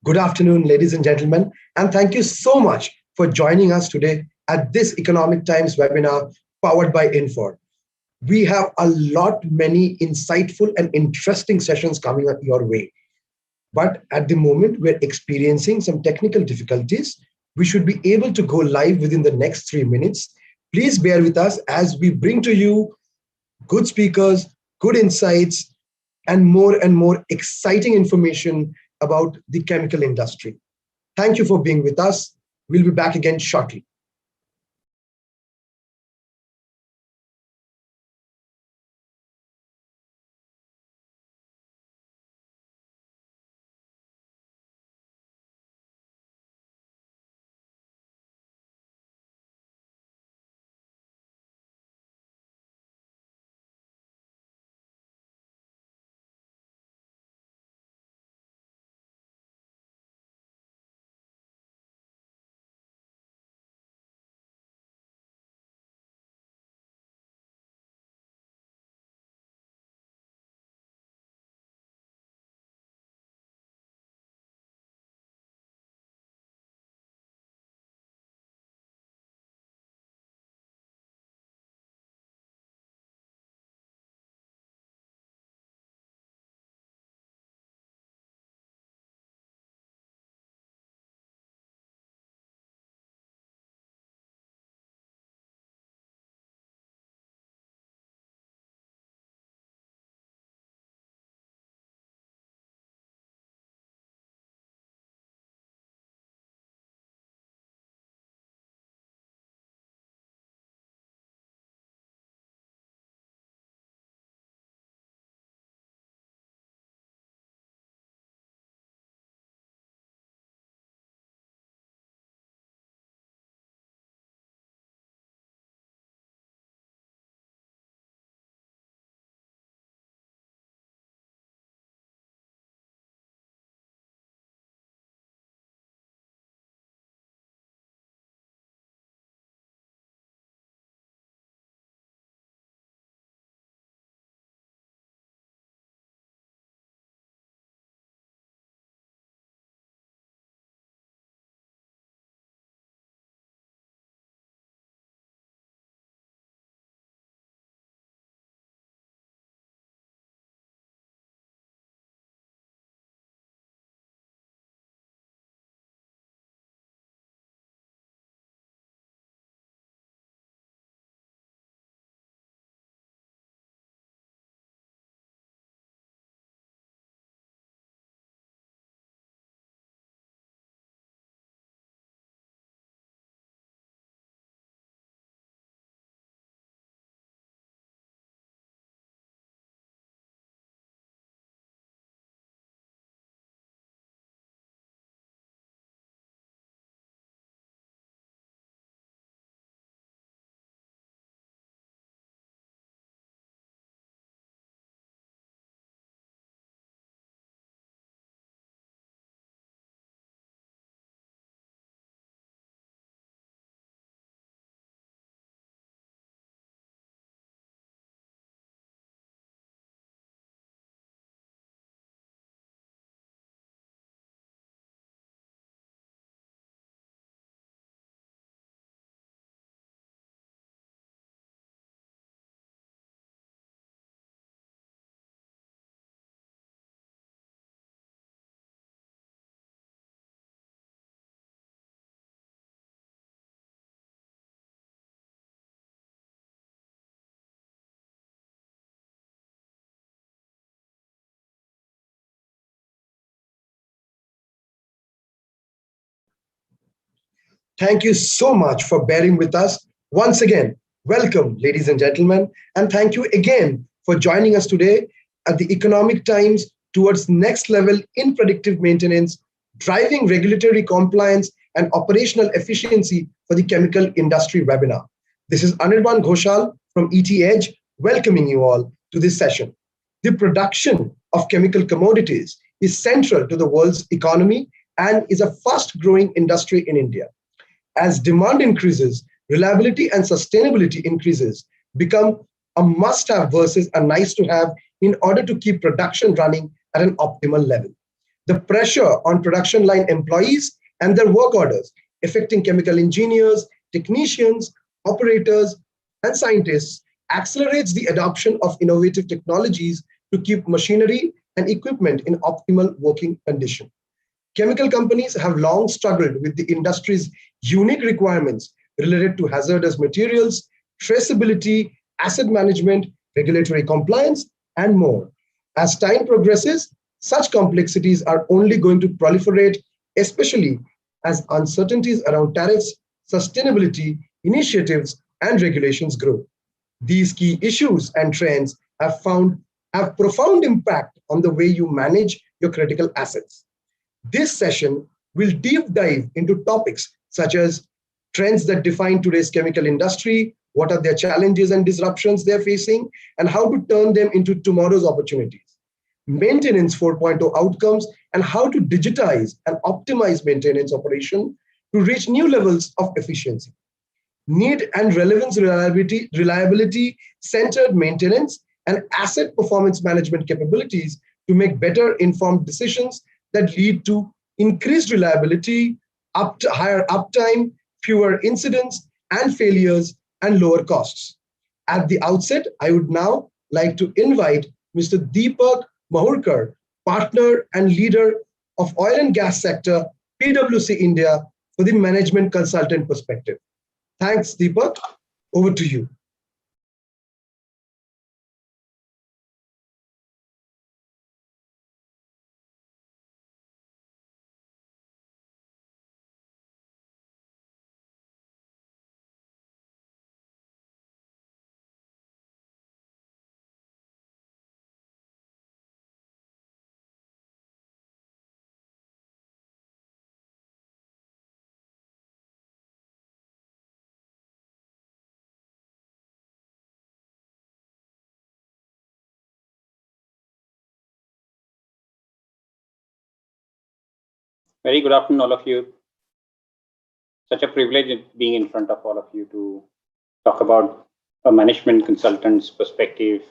Good afternoon, ladies and gentlemen, and thank you so much for joining us today at this Economic Times webinar powered by Infor. We have many insightful and interesting sessions coming your way. But at the moment, we're experiencing some technical difficulties. We should be able to go live within the next 3 minutes. Please bear with us as we bring to you good speakers, good insights, and more exciting information about the chemical industry. Thank you for being with us. We'll be back again shortly. Thank you so much for bearing with us. Once again, welcome, ladies and gentlemen, and thank you again for joining us today at the Economic Times towards next level in predictive maintenance, driving regulatory compliance and operational efficiency for the chemical industry webinar. This is Anirban Ghoshal from ET Edge, welcoming you all to this session. The production of chemical commodities is central to the world's economy and is a fast growing industry in India. As demand increases, reliability and sustainability increases become a must-have versus a nice-to-have in order to keep production running at an optimal level. the pressure on production line employees and their work orders, affecting chemical engineers, technicians, operators, and scientists, accelerates the adoption of innovative technologies to keep machinery and equipment in optimal working condition. Chemical companies have long struggled with the industry's unique requirements related to hazardous materials, traceability, asset management, regulatory compliance, and more. As time progresses, such complexities are only going to proliferate, especially as uncertainties around tariffs, sustainability, initiatives, and regulations grow. These key issues and trends have profound impact on the way you manage your critical assets. This session will deep dive into topics such as trends that define today's chemical industry, what are their challenges and disruptions they're facing, and how to turn them into tomorrow's opportunities. Maintenance 4.0 outcomes and how to digitize and optimize maintenance operation to reach new levels of efficiency. Need and relevance reliability centered maintenance and asset performance management capabilities to make better informed decisions that lead to increased reliability, higher uptime, fewer incidents and failures, and lower costs. At the outset, I would now like to invite Mr. Deepak Mahurkar, partner and leader of oil and gas sector, PwC India, for the management consultant perspective. Thanks, Deepak. Over to you. Very good afternoon, all of you. Such a privilege being in front of all of you to talk about a management consultant's perspective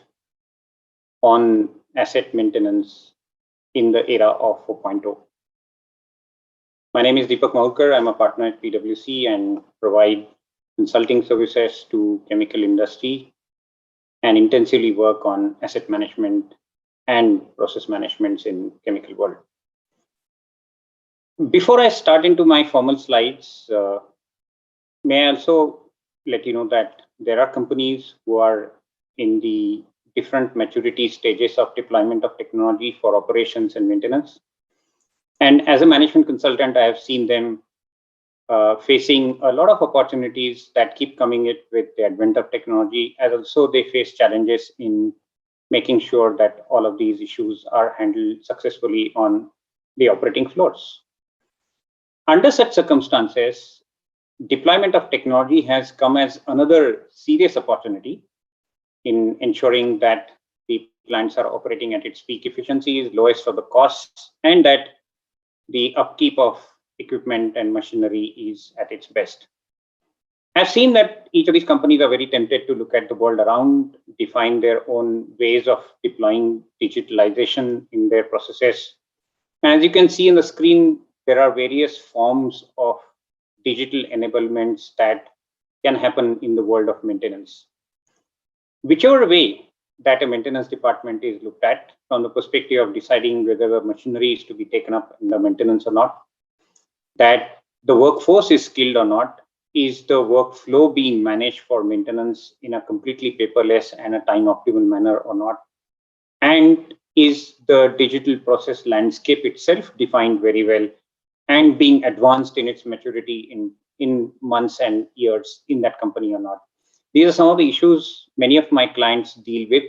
on asset maintenance in the era of 4.0. My name is Deepak Mahurkar. I'm a partner at PwC and provide consulting services to chemical industry and intensively work on asset management and process management in chemical world. Before I start into my formal slides, may I also let you know that there are companies who are in the different maturity stages of deployment of technology for operations and maintenance. And as a management consultant, I have seen them facing a lot of opportunities that keep coming in with the advent of technology, as also they face challenges in making sure that all of these issues are handled successfully on the operating floors. Under such circumstances, deployment of technology has come as another serious opportunity in ensuring that the plants are operating at its peak efficiencies, lowest of the costs, and that the upkeep of equipment and machinery is at its best. I've seen that each of these companies are very tempted to look at the world around, define their own ways of deploying digitalization in their processes. And as you can see in the screen, there are various forms of digital enablements that can happen in the world of maintenance. Whichever way that a maintenance department is looked at from the perspective of deciding whether the machinery is to be taken up in the maintenance or not, that the workforce is skilled or not, is the workflow being managed for maintenance in a completely paperless and a time optimal manner or not, and is the digital process landscape itself defined very well and being advanced in its maturity in months and years in that company or not. These are some of the issues many of my clients deal with,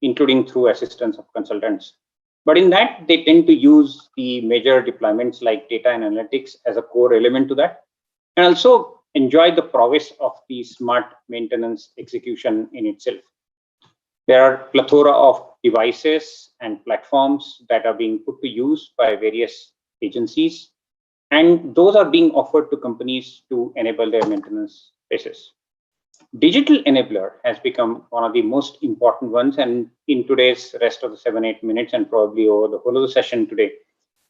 including through assistance of consultants. But in that, they tend to use the major deployments like data and analytics as a core element to that, and also enjoy the prowess of the smart maintenance execution in itself. There are a plethora of devices and platforms that are being put to use by various agencies, and those are being offered to companies to enable their maintenance spaces. Digital enabler has become one of the most important ones, and in today's rest of the 7-8 minutes and probably over the whole of the session today,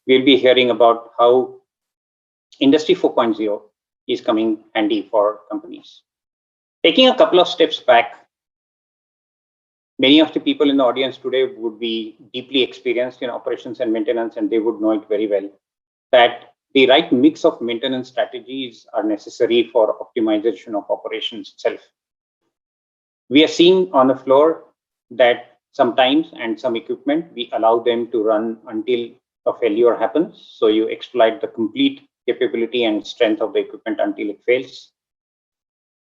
we'll be hearing about how Industry 4.0 is coming handy for companies. Taking a couple of steps back, many of the people in the audience today would be deeply experienced in operations and maintenance, and they would know it very well that the right mix of maintenance strategies are necessary for optimization of operations itself. We are seeing on the floor that sometimes and some equipment, we allow them to run until a failure happens. So you exploit the complete capability and strength of the equipment until it fails.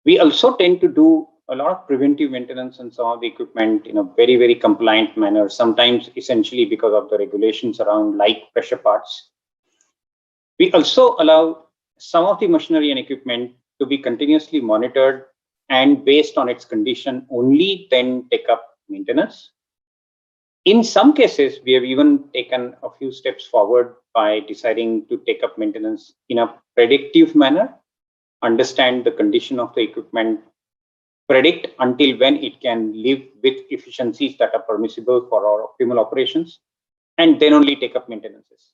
We also tend to do a lot of preventive maintenance on some of the equipment in a very, very compliant manner, sometimes essentially because of the regulations around like pressure parts. We also allow some of the machinery and equipment to be continuously monitored and based on its condition only then take up maintenance. In some cases, we have even taken a few steps forward by deciding to take up maintenance in a predictive manner, understand the condition of the equipment, predict until when it can live with efficiencies that are permissible for our optimal operations, and then only take up maintenances.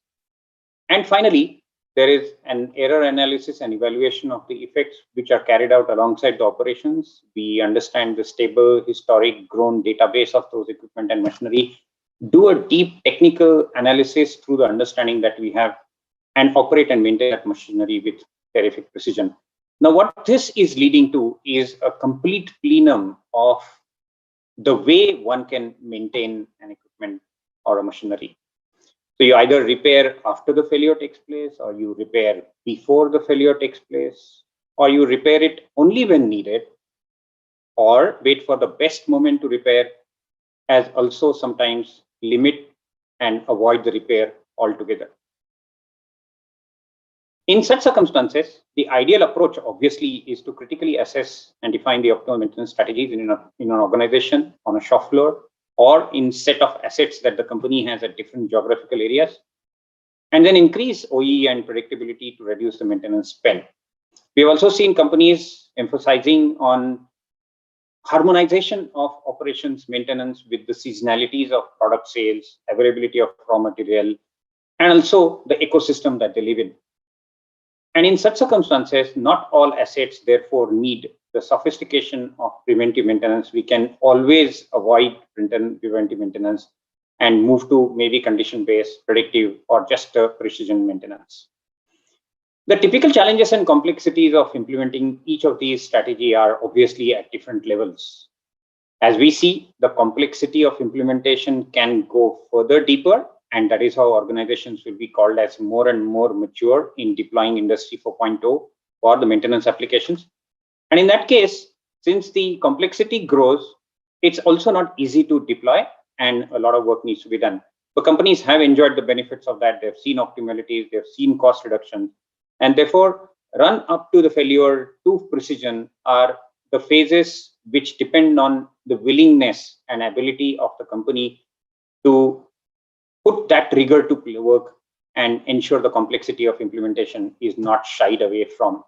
And finally, there is an error analysis and evaluation of the effects which are carried out alongside the operations. We understand the stable, historic, grown database of those equipment and machinery, do a deep technical analysis through the understanding that we have, and operate and maintain that machinery with terrific precision. Now, what this is leading to is a complete plenum of the way one can maintain an equipment or a machinery. So you either repair after the failure takes place, or you repair before the failure takes place, or you repair it only when needed, or wait for the best moment to repair, as also sometimes limit and avoid the repair altogether. In such circumstances, the ideal approach obviously is to critically assess and define the optimal maintenance strategies in an organization, on a shop floor, or in set of assets that the company has at different geographical areas, and then increase OE and predictability to reduce the maintenance spend. We've also seen companies emphasizing on harmonization of operations maintenance with the seasonalities of product sales, availability of raw material, and also the ecosystem that they live in. And in such circumstances, not all assets therefore need the sophistication of preventive maintenance. We can always avoid preventive maintenance and move to maybe condition-based, predictive, or just precision maintenance. The typical challenges and complexities of implementing each of these strategies are obviously at different levels. As we see, the complexity of implementation can go further deeper, and that is how organizations will be called as more and more mature in deploying Industry 4.0 for the maintenance applications. And in that case, since the complexity grows, it's also not easy to deploy, and a lot of work needs to be done. But companies have enjoyed the benefits of that. They've seen optimalities, they've seen cost reduction, and therefore run up to the failure to precision are the phases which depend on the willingness and ability of the company to put that rigor to work and ensure the complexity of implementation is not shied away from.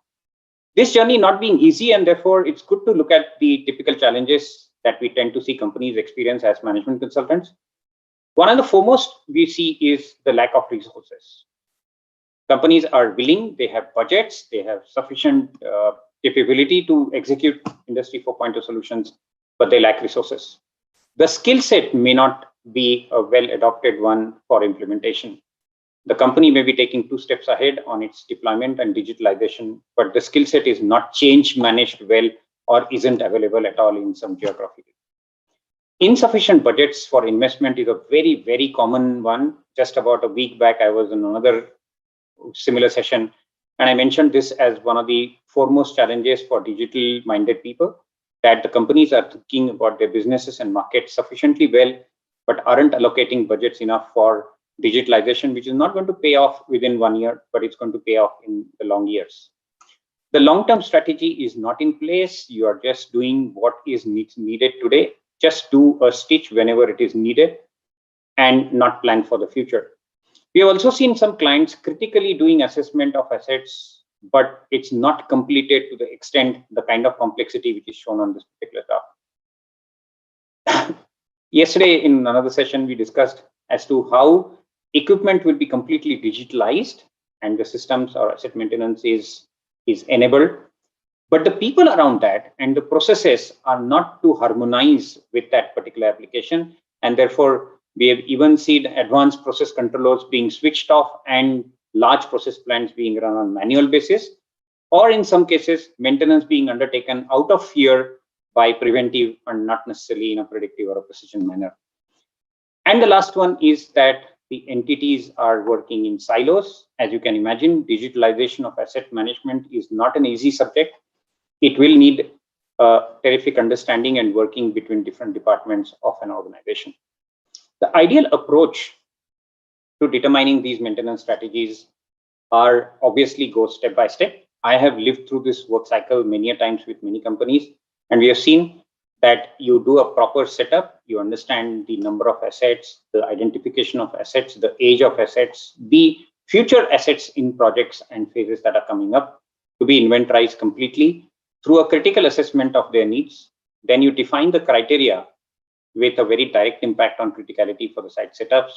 This journey not being easy, and therefore it's good to look at the typical challenges that we tend to see companies experience as management consultants. One of the foremost we see is the lack of resources. Companies are willing, they have budgets, they have sufficient capability to execute Industry 4.0 solutions, but they lack resources. The skill set may not be a well-adopted one for implementation. The company may be taking 2 steps ahead on its deployment and digitalization, but the skill set is not change managed well or isn't available at all in some geography. Insufficient budgets for investment is a very, very common one. Just about a week back, I was in another similar session, and I mentioned this as one of the foremost challenges for digital-minded people, that the companies are thinking about their businesses and markets sufficiently well, but aren't allocating budgets enough for digitalization, which is not going to pay off within 1 year, but it's going to pay off in the long years. The long-term strategy is not in place. You are just doing what is needed today. Just do a stitch whenever it is needed and not plan for the future. We have also seen some clients critically doing assessment of assets, but it's not completed to the extent, the kind of complexity which is shown on this particular graph. Yesterday in another session, we discussed as to how Equipment will be completely digitalized, and the systems or asset maintenance is enabled. But the people around that and the processes are not to harmonize with that particular application. And therefore, we have even seen advanced process controllers being switched off and large process plants being run on manual basis, or in some cases, maintenance being undertaken out of fear by preventive and not necessarily in a predictive or a precision manner. And the last one is that the entities are working in silos. As you can imagine, digitalization of asset management is not an easy subject. It will need terrific understanding and working between different departments of an organization. The ideal approach to determining these maintenance strategies are obviously go step by step. I have lived through this work cycle many a times with many companies, and we have seen that you do a proper setup, you understand the number of assets, the identification of assets, the age of assets, the future assets in projects and phases that are coming up to be inventorized completely through a critical assessment of their needs. Then you define the criteria with a very direct impact on criticality for the site setups.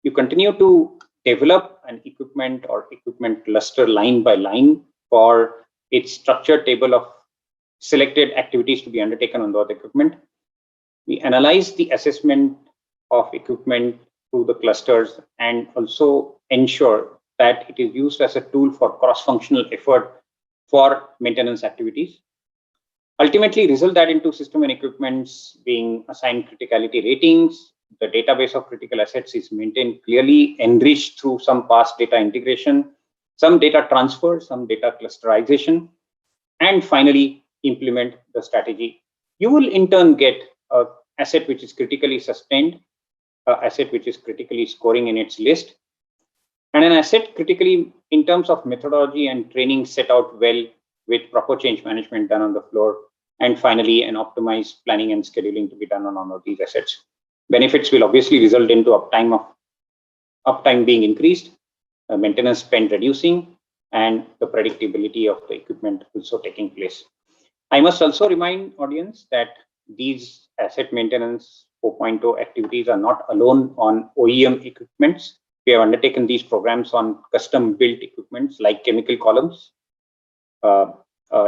You continue to develop an equipment or equipment cluster line by line for its structured table of selected activities to be undertaken on that equipment. We analyze the assessment of equipment through the clusters and also ensure that it is used as a tool for cross-functional effort for maintenance activities. Ultimately, result that into system and equipments being assigned criticality ratings. The database of critical assets is maintained clearly, enriched through some past data integration, some data transfer, some data clusterization, and finally implement the strategy. You will in turn get an asset which is critically sustained, an asset which is critically scoring in its list, and an asset critically in terms of methodology and training set out well with proper change management done on the floor, and finally an optimized planning and scheduling to be done on all of these assets. Benefits will obviously result into uptime being increased, maintenance spend reducing, and the predictability of the equipment also taking place. I must also remind audience that these asset maintenance 4.0 activities are not alone on OEM equipments. We have undertaken these programs on custom built equipments like chemical columns,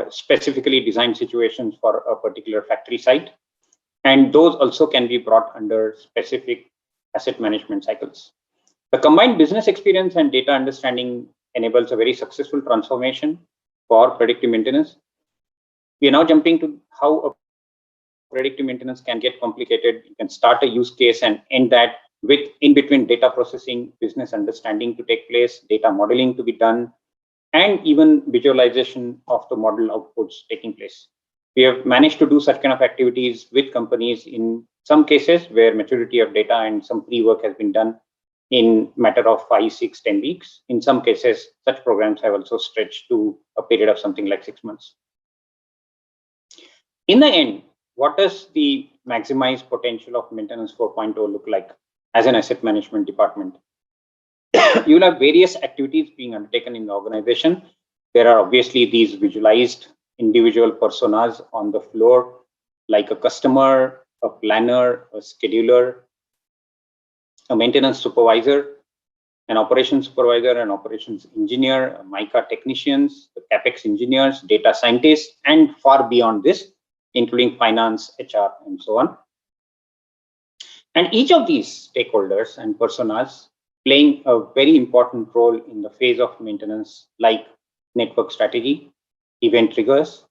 specifically designed situations for a particular factory site. And those also can be brought under specific asset management cycles. The combined business experience and data understanding enables a very successful transformation for predictive maintenance. We are now jumping to how a predictive maintenance can get complicated. You can start a use case and end that with in between data processing, business understanding to take place, data modeling to be done, and even visualization of the model outputs taking place. We have managed to do such kind of activities with companies in some cases where maturity of data and some pre-work has been done in matter of 5, 6, 10 weeks. In some cases, such programs have also stretched to a period of something like 6 months. In the end, what does the maximized potential of maintenance 4.0 look like as an asset management department? You will have various activities being undertaken in the organization. There are obviously these visualized individual personas on the floor, like a customer, a planner, a scheduler, a maintenance supervisor, an operations supervisor, an operations engineer, MICA technicians, the CapEx engineers, data scientists, and far beyond this, including finance, HR, and so on. And each of these stakeholders and personas playing a very important role in the phase of maintenance, like network strategy, event triggers,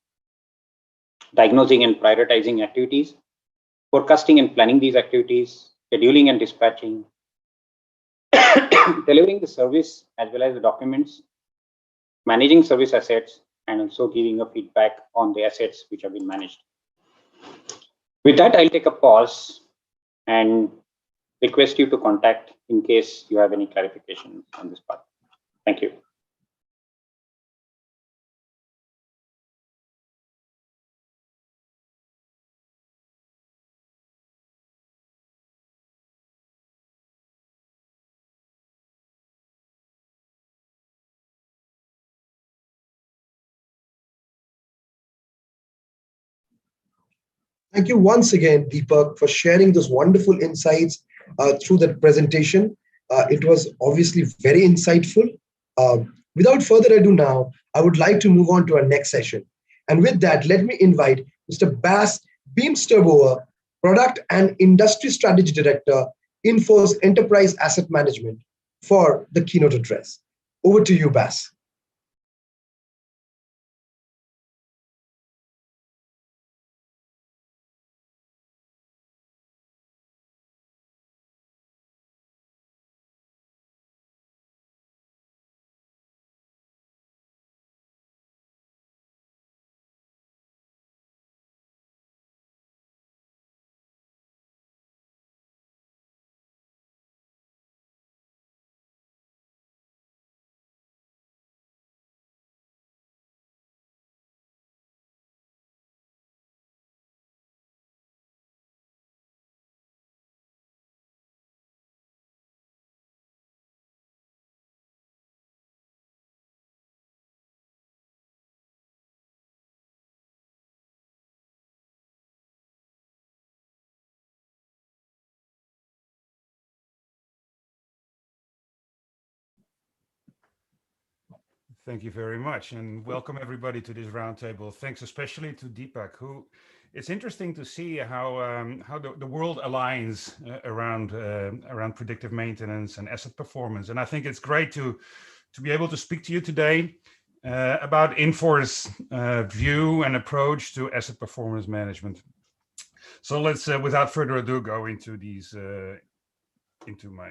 diagnosing and prioritizing activities, forecasting and planning these activities, scheduling and dispatching, delivering the service as well as the documents, managing service assets, and also giving a feedback on the assets which have been managed. With that, I'll take a pause and request you to contact in case you have any clarification on this part. Thank you. Thank you once again, Deepak, for sharing those wonderful insights through that presentation. It was obviously very insightful. Without further ado, now I would like to move on to our next session. And with that, let me invite Mr. Bas Beamsterboer, Product and Industry Strategy Director, Infor's Enterprise Asset Management, for the keynote address. Over to you, Bas. Thank you very much, and welcome everybody to this roundtable. Thanks especially to Deepak, who it's interesting to see how the world aligns around predictive maintenance and asset performance. And I think it's great to be able to speak to you today about Infor's view and approach to asset performance management. So let's, without further ado, go into these into my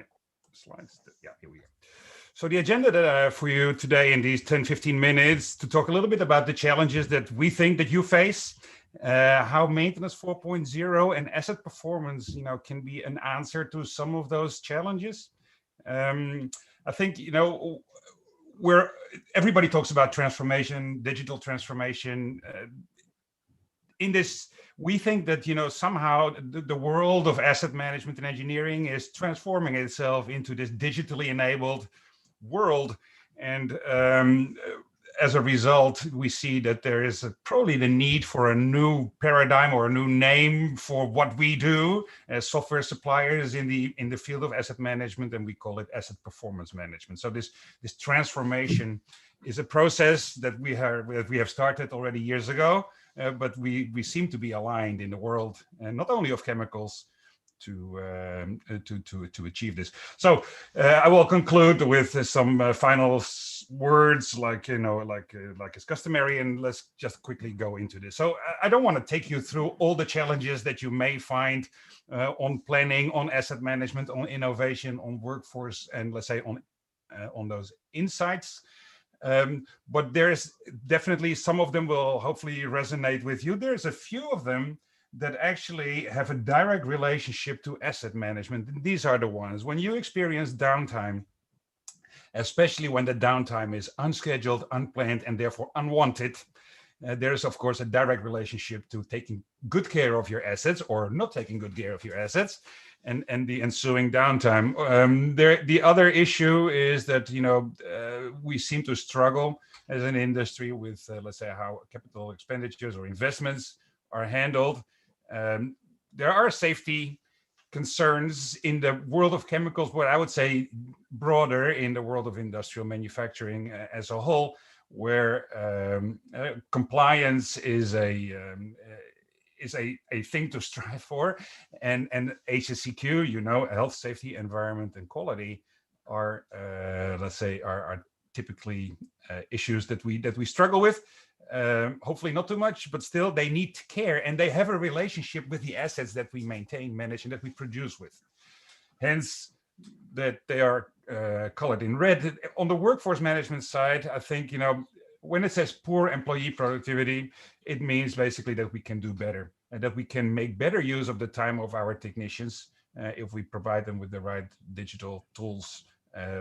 slides. Yeah, here we go. So the agenda that I have for you today in these 10-15 minutes to talk a little bit about the challenges that we think that you face, how maintenance 4.0 and asset performance, can be an answer to some of those challenges. I think, where everybody talks about transformation, digital transformation. In this, we think that somehow the world of asset management and engineering is transforming itself into this digitally enabled world, and as a result, we see that there is probably the need for a new paradigm or a new name for what we do as software suppliers in the field of asset management, and we call it asset performance management. So this transformation is a process that we have started already years ago, but we seem to be aligned in the world, and not only of chemicals, to achieve this. So I will conclude with some final words, like is customary, and let's just quickly go into this. So I don't want to take you through all the challenges that you may find on planning, on asset management, on innovation, on workforce, and let's say on those insights. But there's definitely some of them will hopefully resonate with you. There's a few of them that actually have a direct relationship to asset management. And these are the ones. When you experience downtime, especially when the downtime is unscheduled, unplanned, and therefore unwanted, there's of course a direct relationship to taking good care of your assets or not taking good care of your assets, and the ensuing downtime. The other issue is that we seem to struggle as an industry with let's say how capital expenditures or investments are handled. There are safety concerns in the world of chemicals, but I would say broader in the world of industrial manufacturing as a whole, where compliance is a thing to strive for, and HSEQ, health, safety, environment, and quality are let's say are typically issues that we struggle with. Hopefully not too much, but still they need care, and they have a relationship with the assets that we maintain, manage, and that we produce with. Hence, that they are colored in red. On the workforce management side, I think, when it says poor employee productivity, it means basically that we can do better and that we can make better use of the time of our technicians if we provide them with the right digital tools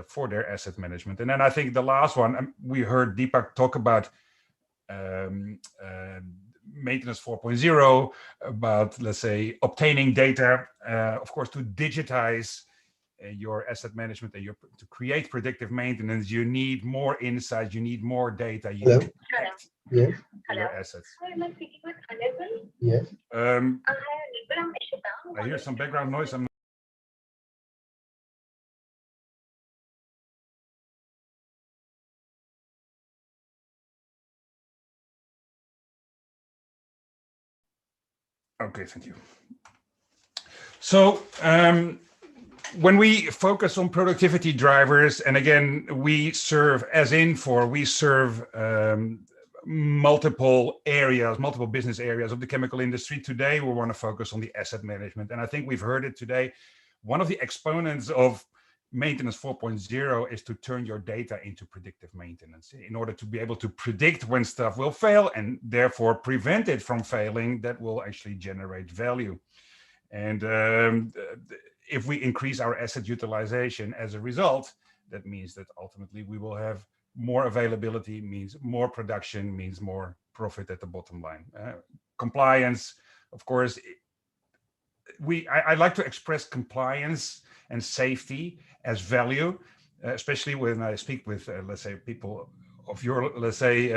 for their asset management. And then I think the last one, we heard Deepak talk about maintenance 4.0, about, let's say, obtaining data, of course, to digitize your asset management and to create predictive maintenance. You need more insights, you need more data, you need to protect your assets. Yes. I hear some background noise. Okay, thank you. So when we focus on productivity drivers, and again, we serve, as Infor, we serve multiple areas, multiple business areas of the chemical industry. Today, we want to focus on the asset management. And I think we've heard it today. One of the exponents of maintenance 4.0 is to turn your data into predictive maintenance in order to be able to predict when stuff will fail and therefore prevent it from failing. That will actually generate value. And if we increase our asset utilization as a result, that means that ultimately we will have more availability, means more production, means more profit at the bottom line. Compliance, of course, I like to express compliance and safety as value, especially when I speak with, let's say, people of your, let's say,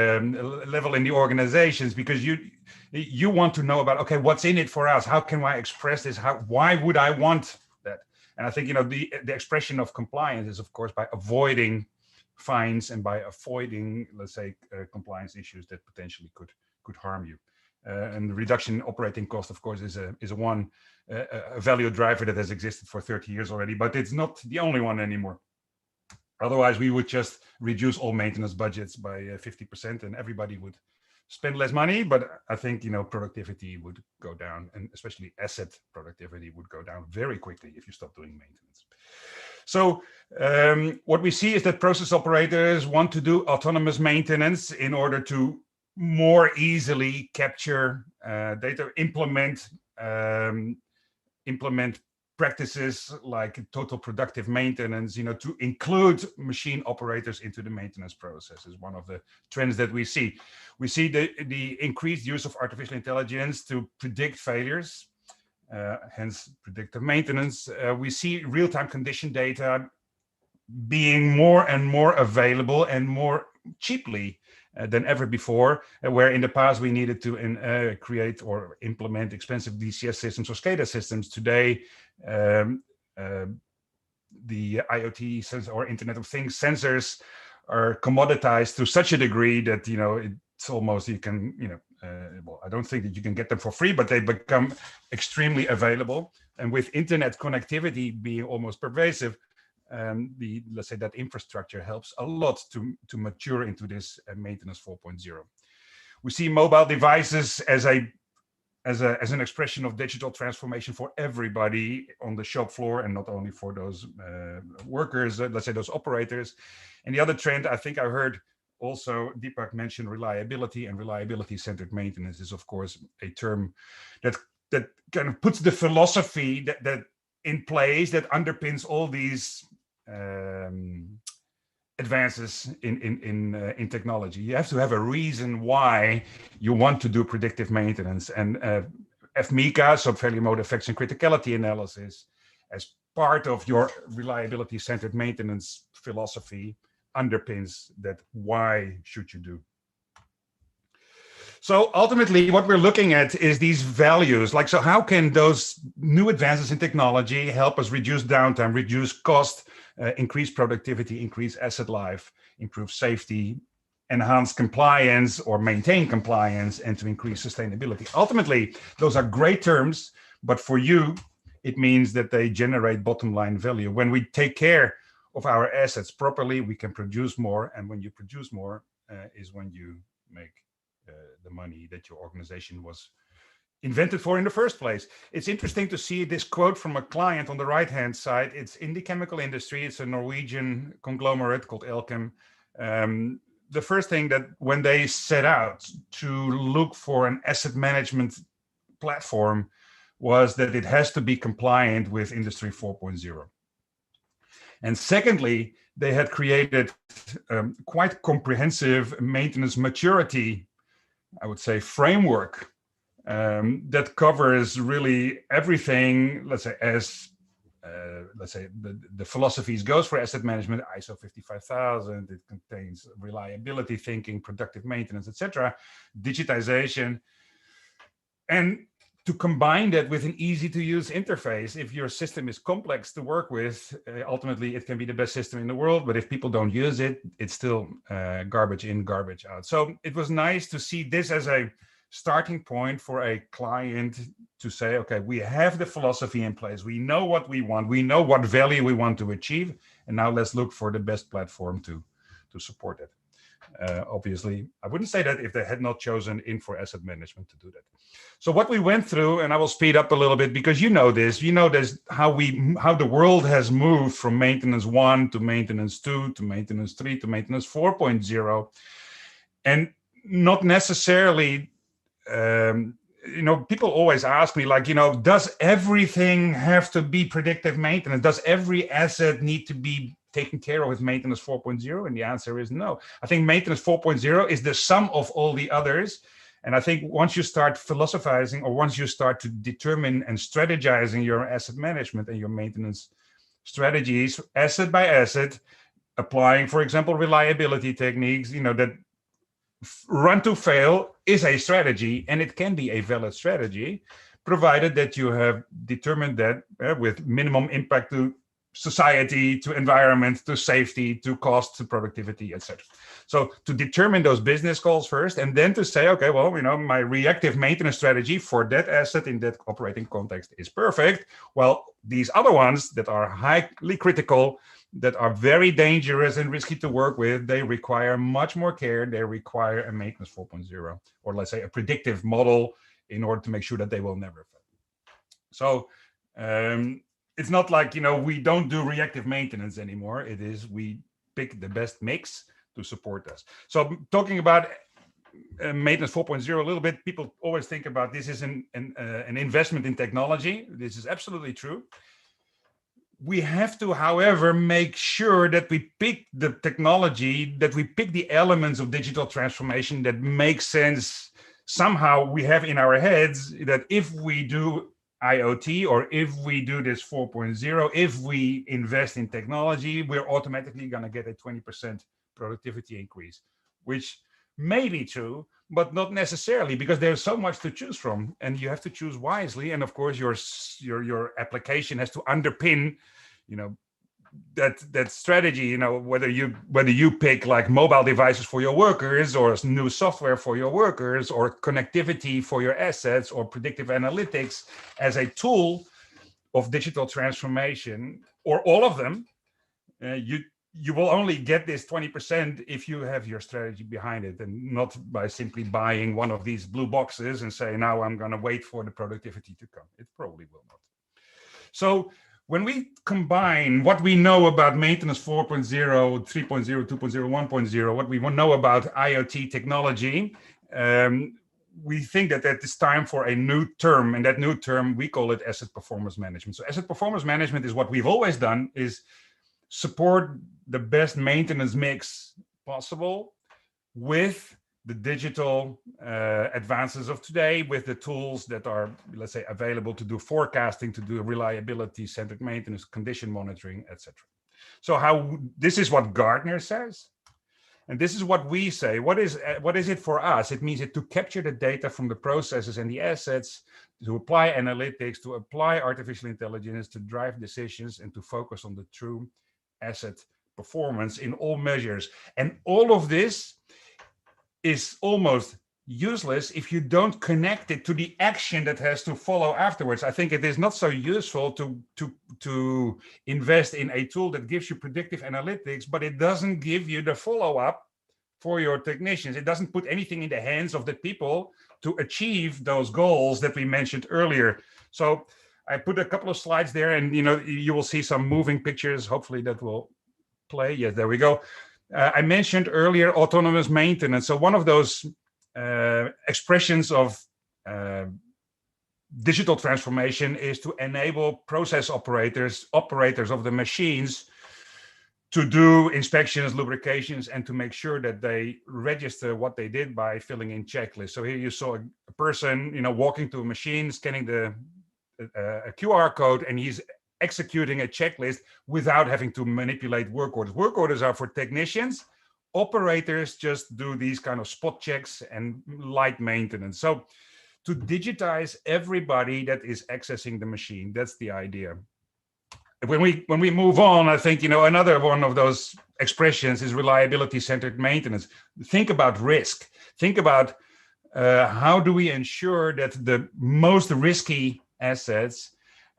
level in the organizations, because you want to know about, okay, what's in it for us? How can I express this? Why would I want that? And I think, the expression of compliance is, of course, by avoiding fines and by avoiding, let's say, compliance issues that potentially could harm you. And the reduction in operating cost, of course, is a value driver that has existed for 30 years already, but it's not the only one anymore. Otherwise, we would just reduce all maintenance budgets by 50% and everybody would spend less money. But I think, productivity would go down, and especially asset productivity would go down very quickly if you stop doing maintenance. So what we see is that process operators want to do autonomous maintenance in order to more easily capture data, implement practices like total productive maintenance, to include machine operators into the maintenance process is one of the trends that we see. We see the increased use of artificial intelligence to predict failures, hence predictive maintenance. We see real-time condition data being more and more available and more cheaply than ever before, where in the past we needed to create or implement expensive DCS systems or SCADA systems. Today, the IoT sensor or Internet of Things sensors are commoditized to such a degree that it's almost you can well, I don't think that you can get them for free, but they become extremely available. And with internet connectivity being almost pervasive, let's say that infrastructure helps a lot to mature into this maintenance 4.0. We see mobile devices as an expression of digital transformation for everybody on the shop floor, and not only for those workers, let's say those operators. And the other trend, I think I heard also Deepak mention reliability, and reliability-centered maintenance is, of course, a term that kind of puts the philosophy that in place that underpins all these advances in technology. You have to have a reason why you want to do predictive maintenance, and FMECA, so failure mode effects and criticality analysis, as part of your reliability-centered maintenance philosophy, underpins that. Why should you do? So ultimately, what we're looking at is these values. So how can those new advances in technology help us reduce downtime, reduce cost, increase productivity, increase asset life, improve safety, enhance compliance or maintain compliance, and to increase sustainability? Ultimately, those are great terms, but for you, it means that they generate bottom line value. When we take care of our assets properly, we can produce more. And when you produce more is when you make the money that your organization was invented for in the first place. It's interesting to see this quote from a client on the right-hand side. It's in the chemical industry. It's a Norwegian conglomerate called Elkem. The first thing that when they set out to look for an asset management platform was that it has to be compliant with Industry 4.0. And secondly, they had created quite comprehensive maintenance maturity, I would say, framework that covers really everything, let's say, as the philosophies goes for asset management, ISO 55000, it contains reliability thinking, productive maintenance, etc., digitization, and to combine that with an easy to use interface. If your system is complex to work with, ultimately it can be the best system in the world, but if people don't use it, it's still garbage in, garbage out. So it was nice to see this as a starting point for a client to say, okay, we have the philosophy in place. We know what we want. We know what value we want to achieve. And now let's look for the best platform to support it. Obviously, I wouldn't say that if they had not chosen Infor Asset Management to do that. So what we went through, and I will speed up a little bit because you know this how the world has moved from maintenance 1 to maintenance 2 to maintenance 3 to maintenance 4.0, and not necessarily. People always ask me, like, does everything have to be predictive maintenance? Does every asset need to be taken care of with maintenance 4.0? And the answer is no. I think maintenance 4.0 is the sum of all the others. And I think once you start philosophizing, or once you start to determine and strategizing your asset management and your maintenance strategies, asset by asset, applying, for example, reliability techniques, that run to fail is a strategy, and it can be a valid strategy, provided that you have determined that with minimum impact to society, to environment, to safety, to cost, to productivity, etc. So to determine those business goals first, and then to say, okay, well, my reactive maintenance strategy for that asset in that operating context is perfect. Well, these other ones that are highly critical, that are very dangerous and risky to work with, they require much more care. They require a maintenance 4.0, or let's say a predictive model, in order to make sure that they will never fail. So it's not like, we don't do reactive maintenance anymore. It is, we pick the best mix to support us. So talking about maintenance 4.0 a little bit, people always think about this as an investment in technology. This is absolutely true. We have to, however, make sure that we pick the technology, that we pick the elements of digital transformation that make sense. Somehow we have in our heads that if we do IoT, or if we do this 4.0, if we invest in technology, we're automatically going to get a 20% productivity increase, which may be true, but not necessarily, because there's so much to choose from, and you have to choose wisely. And of course, your application has to underpin, that strategy. Whether you pick like mobile devices for your workers, or new software for your workers, or connectivity for your assets, or predictive analytics as a tool of digital transformation, or all of them, you will only get this 20% if you have your strategy behind it, and not by simply buying one of these blue boxes and say, now I'm going to wait for the productivity to come. It probably will not. So when we combine what we know about maintenance 4.0, 3.0, 2.0, 1.0, what we know about IoT technology, we think that it's time for a new term, and that new term, we call it asset performance management. So asset performance management is what we've always done, is support the best maintenance mix possible with the digital advances of today, with the tools that are, let's say, available to do forecasting, to do reliability-centered maintenance, condition monitoring, etc. So this is what Gartner says, and this is what we say. What is it for us? It means to capture the data from the processes and the assets, to apply analytics, to apply artificial intelligence, to drive decisions, and to focus on the true asset performance in all measures. And all of this is almost useless if you don't connect it to the action that has to follow afterwards. I think it is not so useful to invest in a tool that gives you predictive analytics, but it doesn't give you the follow-up for your technicians. It doesn't put anything in the hands of the people to achieve those goals that we mentioned earlier. So I put a couple of slides there, and you will see some moving pictures. Hopefully that will play. Yes, there we go. I mentioned earlier autonomous maintenance. So one of those expressions of digital transformation is to enable process operators of the machines, to do inspections, lubrications, and to make sure that they register what they did by filling in checklists. So here you saw a person, walking to a machine, scanning a QR code, and he's executing a checklist without having to manipulate work orders. Work orders are for technicians. Operators just do these kind of spot checks and light maintenance. So to digitize everybody that is accessing the machine, that's the idea. When we move on, I think, another one of those expressions is reliability-centered maintenance. Think about risk. Think about how do we ensure that the most risky assets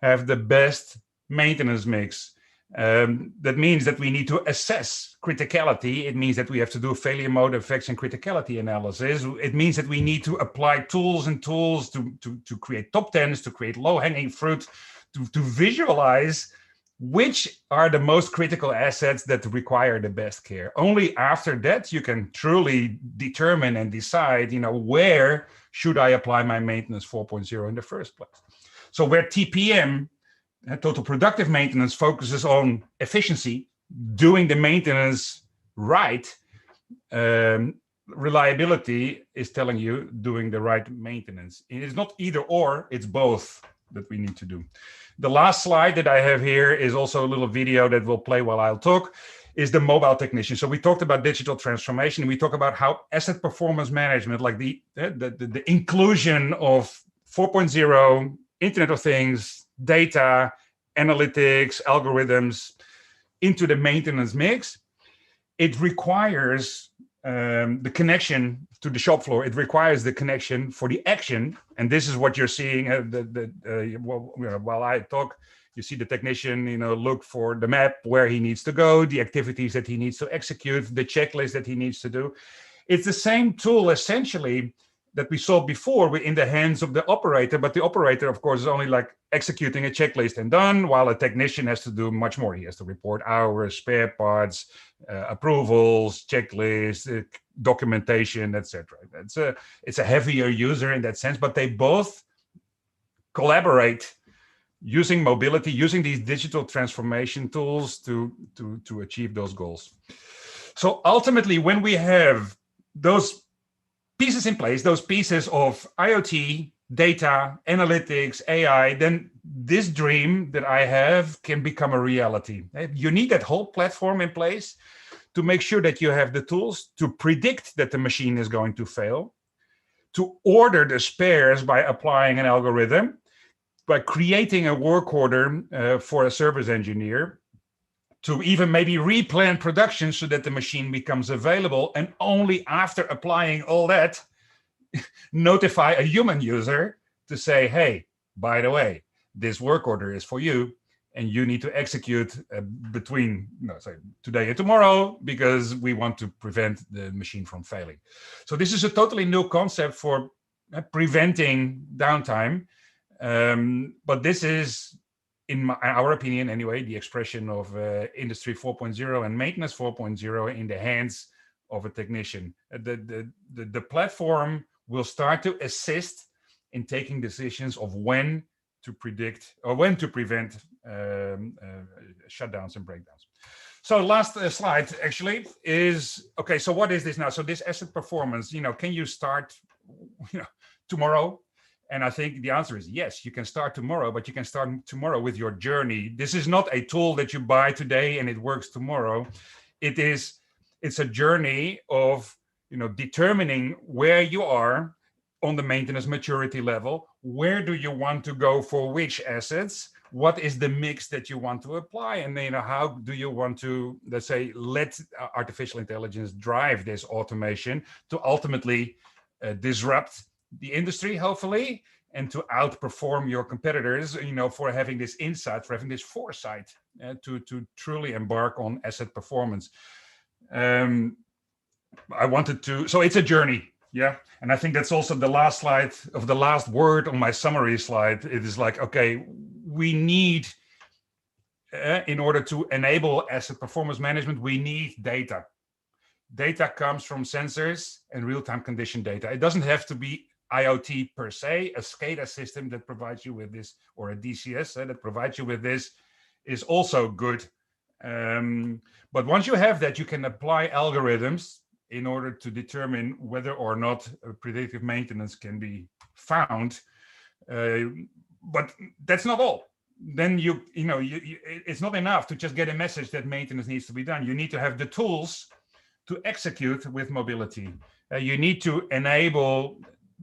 have the best maintenance mix? That means that we need to assess criticality. It means that we have to do failure mode effects and criticality analysis. It means that we need to apply tools to create top tens, to create low-hanging fruit, to visualize which are the most critical assets that require the best care. Only after that you can truly determine and decide, where should I apply my maintenance 4.0 in the first place. So where TPM, total productive maintenance, focuses on efficiency, doing the maintenance right, reliability is telling you doing the right maintenance. It is not either or, it's both that we need to do. The last slide that I have here is also a little video that will play while I'll talk, is the mobile technician. So we talked about digital transformation. We talk about how asset performance management, like the inclusion of 4.0, Internet of Things, data, analytics, algorithms into the maintenance mix. It requires the connection to the shop floor. It requires the connection for the action. And this is what you're seeing. While I talk, you see the technician, look for the map where he needs to go, the activities that he needs to execute, the checklist that he needs to do. It's the same tool, essentially, that we saw before in the hands of the operator, but the operator, of course, is only like executing a checklist and done, while a technician has to do much more. He has to report hours, spare parts, approvals, checklists, documentation, etc. It's a heavier user in that sense, but they both collaborate using mobility, using these digital transformation tools to achieve those goals. So ultimately, when we have those pieces in place, those pieces of IoT, data, analytics, AI, then this dream that I have can become a reality. You need that whole platform in place to make sure that you have the tools to predict that the machine is going to fail, to order the spares by applying an algorithm, by creating a work order for a service engineer, to even maybe replan production so that the machine becomes available, and only after applying all that, notify a human user to say, hey, by the way, this work order is for you, and you need to execute between today and tomorrow, because we want to prevent the machine from failing. So this is a totally new concept for preventing downtime. But this is, in our opinion anyway, the expression of Industry 4.0 and Maintenance 4.0 in the hands of a technician. The platform will start to assist in taking decisions of when to predict or when to prevent shutdowns and breakdowns. So last slide actually is, okay, so what is this now? So this asset performance, can you start tomorrow? And I think the answer is yes, you can start tomorrow, but you can start tomorrow with your journey. This is not a tool that you buy today and it works tomorrow. It's a journey of determining where you are on the maintenance maturity level. Where do you want to go for which assets? What is the mix that you want to apply? And then how do you want to, let's say, let artificial intelligence drive this automation to ultimately disrupt the industry, hopefully, and to outperform your competitors, for having this insight, for having this foresight to truly embark on asset performance. So it's a journey, yeah. And I think that's also the last slide of the last word on my summary slide. It is like, okay, we need, in order to enable asset performance management, we need data. Data comes from sensors and real-time condition data. It doesn't have to be IoT per se. A SCADA system that provides you with this, or a DCS that provides you with this, is also good. But once you have that, you can apply algorithms in order to determine whether or not predictive maintenance can be found. But that's not all. Then it's not enough to just get a message that maintenance needs to be done. You need to have the tools to execute with mobility. You need to enable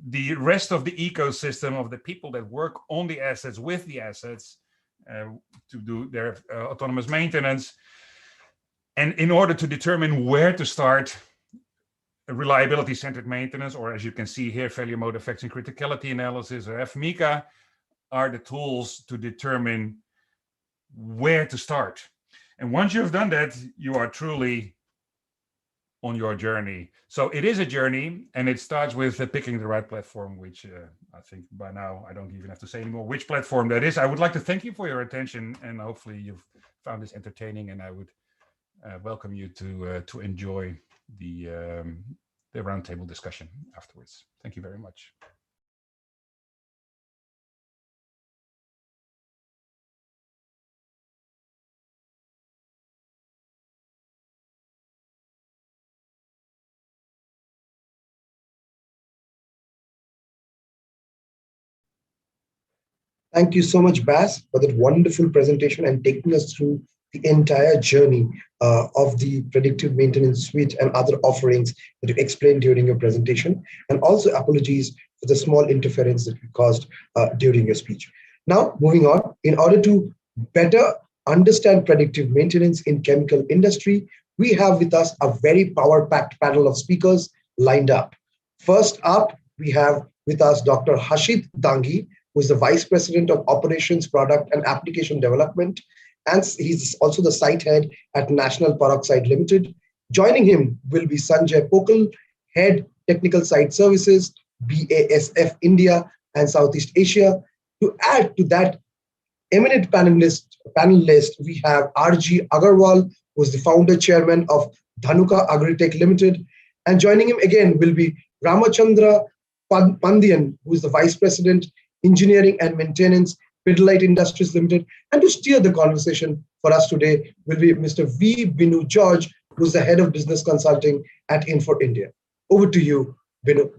the rest of the ecosystem of the people that work on the assets, with the assets, to do their autonomous maintenance. And in order to determine where to start reliability-centered maintenance, or as you can see here, failure mode effects and criticality analysis, or FMICA, are the tools to determine where to start. And once you've done that, you are truly on your journey. So it is a journey, and it starts with picking the right platform, which I think by now I don't even have to say anymore which platform that is. I would like to thank you for your attention, and hopefully you've found this entertaining, and I would welcome you to enjoy the roundtable discussion afterwards. Thank you very much. Thank you so much, Bas, for that wonderful presentation and taking us through the entire journey of the predictive maintenance suite and other offerings that you explained during your presentation. And also apologies for the small interference that we caused during your speech. Now, moving on, in order to better understand predictive maintenance in chemical industry, we have with us a very power-packed panel of speakers lined up. First up, we have with us Dr. Hashit Dangi, who is the Vice President of Operations, Product and Application Development, and he's also the site head at National Peroxide Limited. Joining him will be Sanjay Pokal, Head Technical Site Services, BASF India and Southeast Asia. To add to that eminent panelist, we have RG Agarwal, who is the founder chairman of Dhanuka Agritech Limited. And joining him again will be Ramachandra Pandyan, who is the Vice President, Engineering and Maintenance, Pidilite Industries Limited. And to steer the conversation for us today will be Mr. V. Binu George, who is the Head of Business Consulting at Infor India. Over to you, Binu.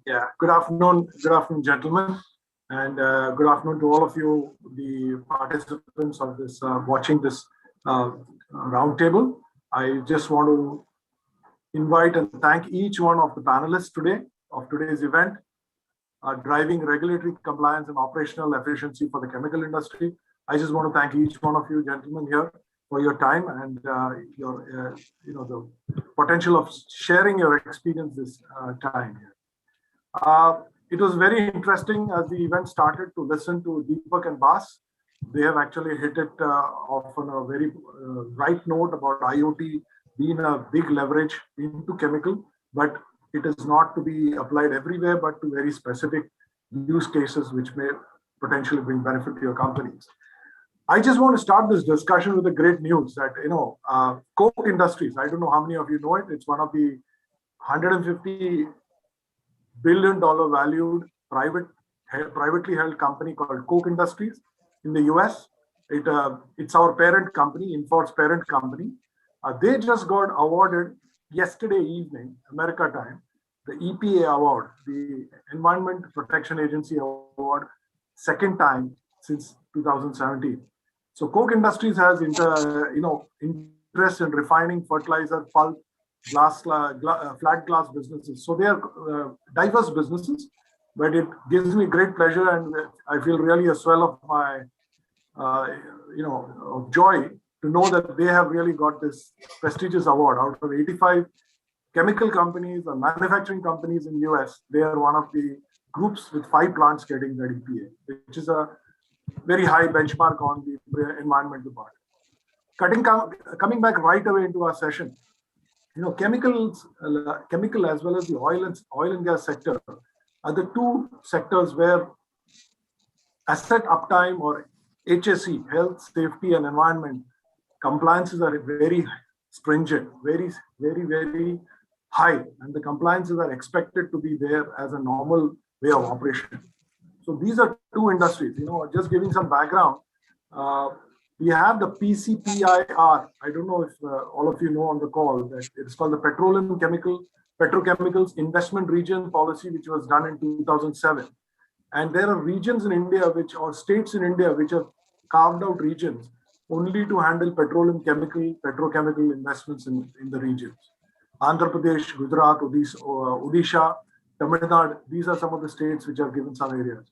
Yeah, good afternoon, gentlemen, and good afternoon to all of you, the participants of this watching this roundtable. I just want to invite and thank each one of the panelists today of today's event, driving regulatory compliance and operational efficiency for the chemical industry. I just want to thank each one of you, gentlemen, here for your time and your the potential of sharing your experience this time here. It was very interesting as the event started to listen to Deepak and Bas. They have actually hit it off on a very right note about IoT being a big leverage into chemical, but it is not to be applied everywhere, but to very specific use cases which may potentially bring benefit to your companies. I just want to start this discussion with the great news that, Coke Industries, I don't know how many of you know it. It's one of the $150 billion valued privately held company called Coke Industries in the US. It's our parent company, Infor's parent company. They just got awarded yesterday evening, America time, the EPA award, the Environment Protection Agency award, second time since 2017. So Coke Industries has interest in refining fertilizer, pulp, flat glass businesses. So they are diverse businesses, but it gives me great pleasure, and I feel really a swell of my, of joy to know that they have really got this prestigious award. Out of 85 chemical companies or manufacturing companies in US, they are one of the groups with 5 plants getting that EPA, which is a very high benchmark on the environmental part. Coming back right away into our session, chemical as well as the oil and gas sector are the two sectors where asset uptime, or HSE, health, safety, and environment compliances are very stringent, very, very, very high, and the compliances are expected to be there as a normal way of operation. So these are two industries. Just giving some background. We have the PCPIR. I don't know if all of you know on the call that it's called the Petrochemicals Investment Region Policy, which was done in 2007. And there are regions in India or states in India which have carved out regions only to handle petrochemical investments in the regions. Andhra Pradesh, Gujarat, Odisha, Tamil Nadu, these are some of the states which have given some areas.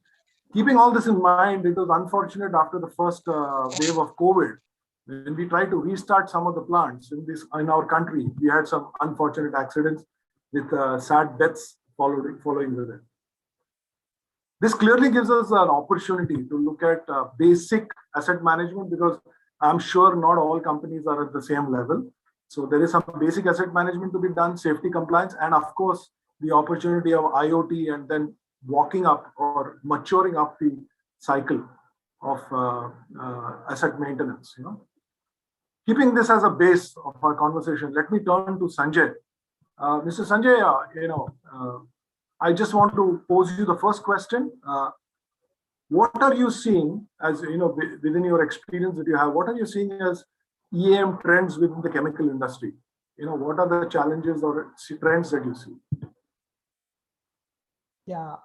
Keeping all this in mind, it was unfortunate after the first wave of COVID, when we tried to restart some of the plants in our country, we had some unfortunate accidents with sad deaths following with it. This clearly gives us an opportunity to look at basic asset management, because I'm sure not all companies are at the same level. So there is some basic asset management to be done, safety compliance, and of course, the opportunity of IoT, and then walking up or maturing up the cycle of asset maintenance. Keeping this as a base of our conversation, let me turn to Sanjay. Mr. Sanjay, I just want to pose you the first question. What are you seeing as, within your experience that you have, what are you seeing as EM trends within the chemical industry? What are the challenges or trends that you see? Yeah,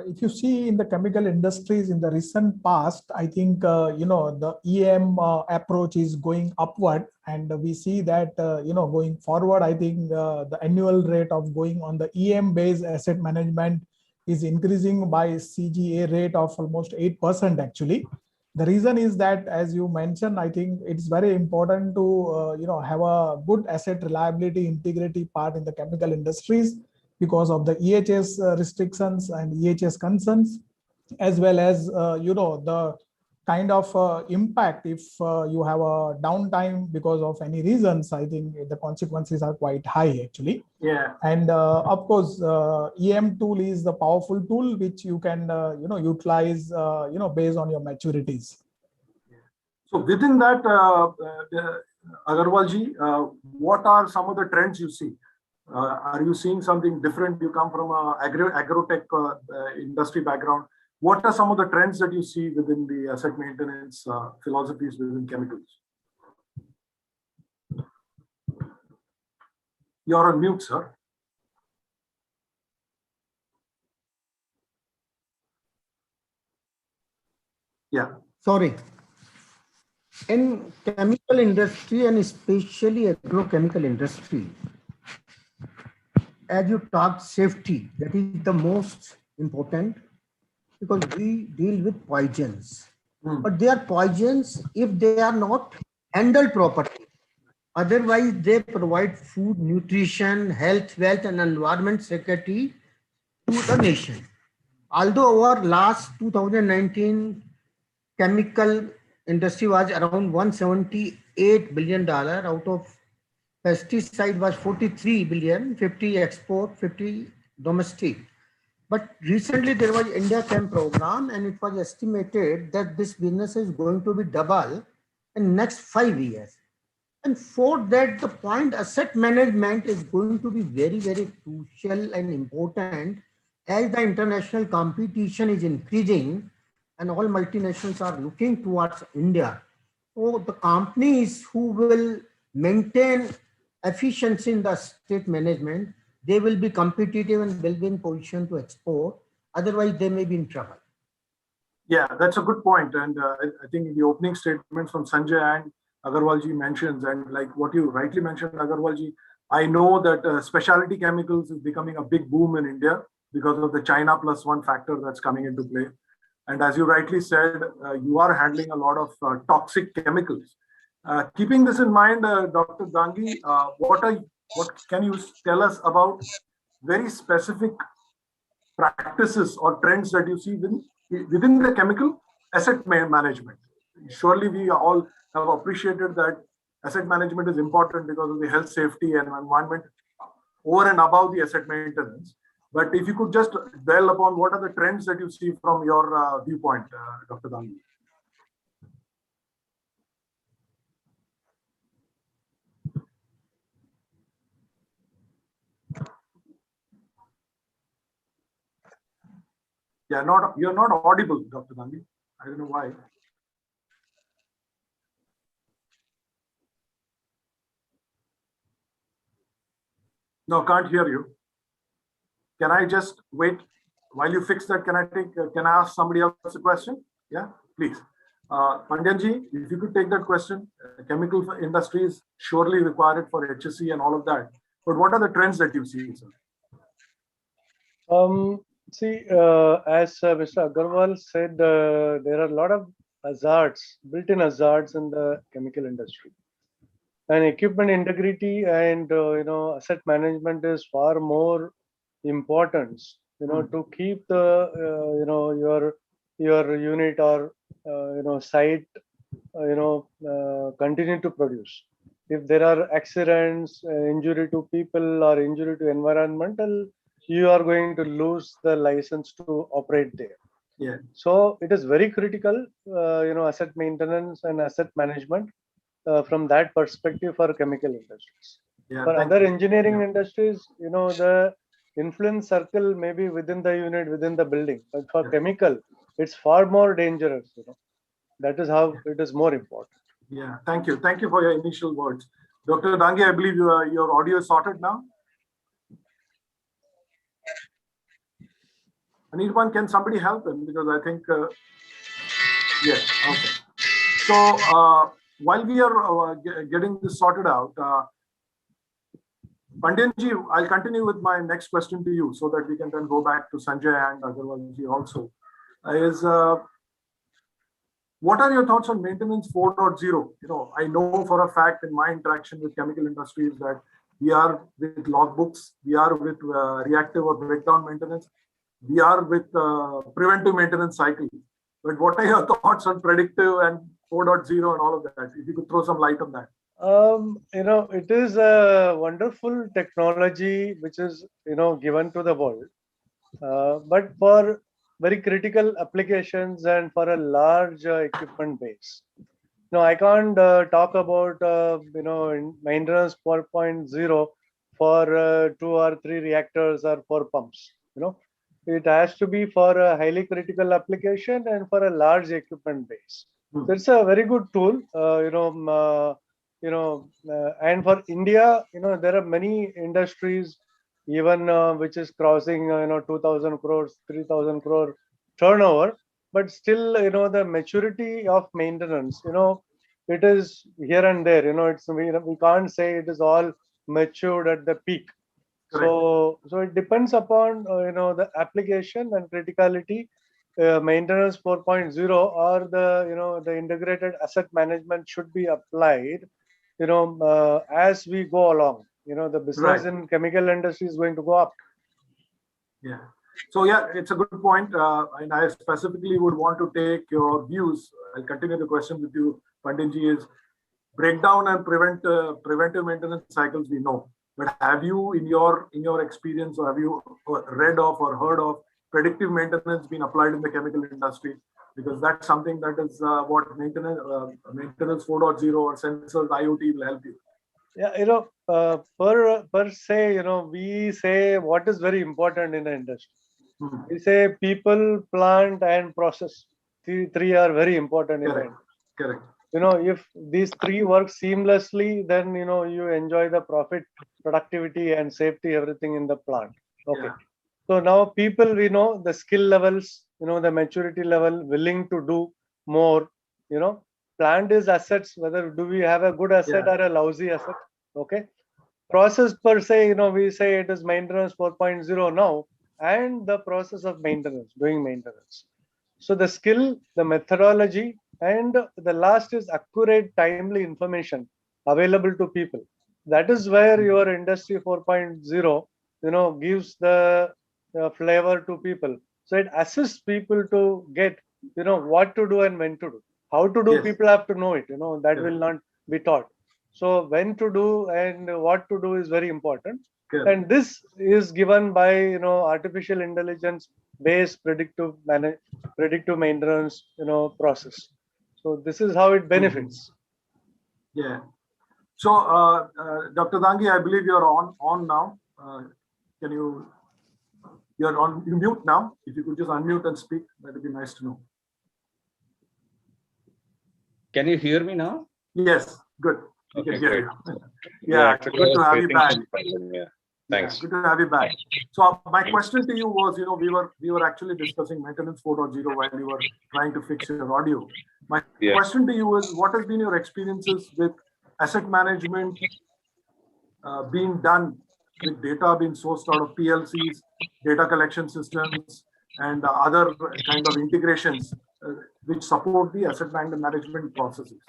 if you see in the chemical industries in the recent past, I think, the EM approach is going upward, and we see that, going forward, I think the annual rate of going on the EM based asset management is increasing by CGA rate of almost 8% actually. The reason is that, as you mentioned, I think it's very important to, have a good asset reliability integrity part in the chemical industries, because of the EHS restrictions and EHS concerns, as well as, the kind of impact if you have a downtime because of any reasons. I think the consequences are quite high actually. Yeah. And of course, EM tool is the powerful tool which you can, utilize, based on your maturities. So within that, Agarwalji, what are some of the trends you see? Are you seeing something different? You come from a agrotech industry background. What are some of the trends that you see within the asset maintenance philosophies within chemicals? You're on mute, sir. Yeah. Sorry. In chemical industry, and especially agrochemical industry, as you talk safety, that is the most important, because we deal with poisons. But they are poisons if they are not handled properly. Otherwise, they provide food, nutrition, health, wealth, and environment security to the nation. Although our last 2019 chemical industry was around $178 billion, out of pesticide was 43 billion, 50 export, 50 domestic. But recently there was India Chem program, and it was estimated that this business is going to be double in next 5 years. And for that, the point asset management is going to be very, very crucial and important as the international competition is increasing and all multinationals are looking towards India. So the companies who will maintain efficiency in the state management, they will be competitive and will be in position to export. Otherwise, they may be in trouble. Yeah, that's a good point. And I think in the opening statements from Sanjay and Agarwalji mentions, and like what you rightly mentioned, Agarwalji, I know that specialty chemicals is becoming a big boom in India because of the China plus one factor that's coming into play. And as you rightly said, you are handling a lot of toxic chemicals. Keeping this in mind, Dr. Dangi, what can you tell us about very specific practices or trends that you see within the chemical asset management? Surely we all have appreciated that asset management is important because of the health, safety, and environment over and above the asset maintenance. But if you could just dwell upon what are the trends that you see from your viewpoint, Dr. Dangi. Yeah, you're not audible, Dr. Dangi. I don't know why. No, can't hear you. Can I just wait while you fix that? Can I ask somebody else a question? Yeah, please. Pandyanji, if you could take that question. Chemical industry is surely required for HSE and all of that. But what are the trends that you see, sir? As Mr. Agarwal said, there are a lot of hazards, built-in hazards in the chemical industry. And equipment integrity and asset management is far more important, to keep the your unit or site continue to produce. If there are accidents, injury to people or injury to environmental, you are going to lose the license to operate there. Yeah. So it is very critical, asset maintenance and asset management from that perspective for chemical industries. Yeah, for other engineering industries, the influence circle may be within the unit, within the building, but for chemical, it's far more dangerous. That is how it is more important. Yeah, thank you for your initial words. Dr. Dangi, I believe your audio is sorted now. Anirban, can somebody help him? Because I think, yes, okay. So while we are getting this sorted out, Pandyanji, I'll continue with my next question to you so that we can then go back to Sanjay and Agarwalji also. What are your thoughts on maintenance 4.0? I know for a fact in my interaction with chemical industries that we are with logbooks, we are with reactive or breakdown maintenance, we are with preventive maintenance cycle. But what are your thoughts on predictive and 4.0 and all of that? If you could throw some light on that. It is a wonderful technology which is, given to the world. But for very critical applications and for a large equipment base. I can't talk about, maintenance 4.0 for 2 or 3 reactors or 4 pumps. It has to be for a highly critical application and for a large equipment base. So it's a very good tool, and for India, there are many industries, even which is crossing, 2,000 crores, 3,000 crore turnover, but still, the maturity of maintenance, it is here and there, it's, we can't say it is all matured at the peak. So it depends upon, the application and criticality. Maintenance 4.0 or the integrated asset management should be applied, as we go along. The business in chemical industry is going to go up. Yeah. So yeah, it's a good point. And I specifically would want to take your views. I'll continue the question with you, Pandyanji, is breakdown and preventive maintenance cycles we know. But have you, in your experience, or have you read of or heard of predictive maintenance being applied in the chemical industry? Because that's something that is what maintenance 4.0 or sensors IoT will help you. Yeah, per se, we say what is very important in the industry. We say people, plant, and process. Three are very important in the industry. Correct. If these three work seamlessly, then you enjoy the profit, productivity, and safety, everything in the plant. Okay. Yeah. So now people, we know the skill levels, the maturity level, willing to do more. Plant is assets. Whether do we have a good asset or a lousy asset? Okay. Process per se, we say it is maintenance 4.0 now, and the process of maintenance, doing maintenance. So the skill, the methodology, and the last is accurate, timely information available to people. That is where your industry 4.0, gives the flavor to people. So it assists people to get, what to do and when to do. How to do, people have to know it. That will not be taught. So when to do and what to do is very important. And this is given by artificial intelligence based predictive maintenance process. So this is how it benefits. Yeah. So Dr. Dangi, I believe you're on now. You're on mute now. If you could just unmute and speak, that would be nice to know. Can you hear me now? Yes, good. We can hear you. Yeah, good to have you back. Yeah. Thanks. Good to have you back. So my question to you was, we were actually discussing maintenance 4.0 while you were trying to fix your audio. My question to you is, what has been your experiences with asset management being done with data being sourced out of PLCs, data collection systems, and other kind of integrations which support the asset management processes?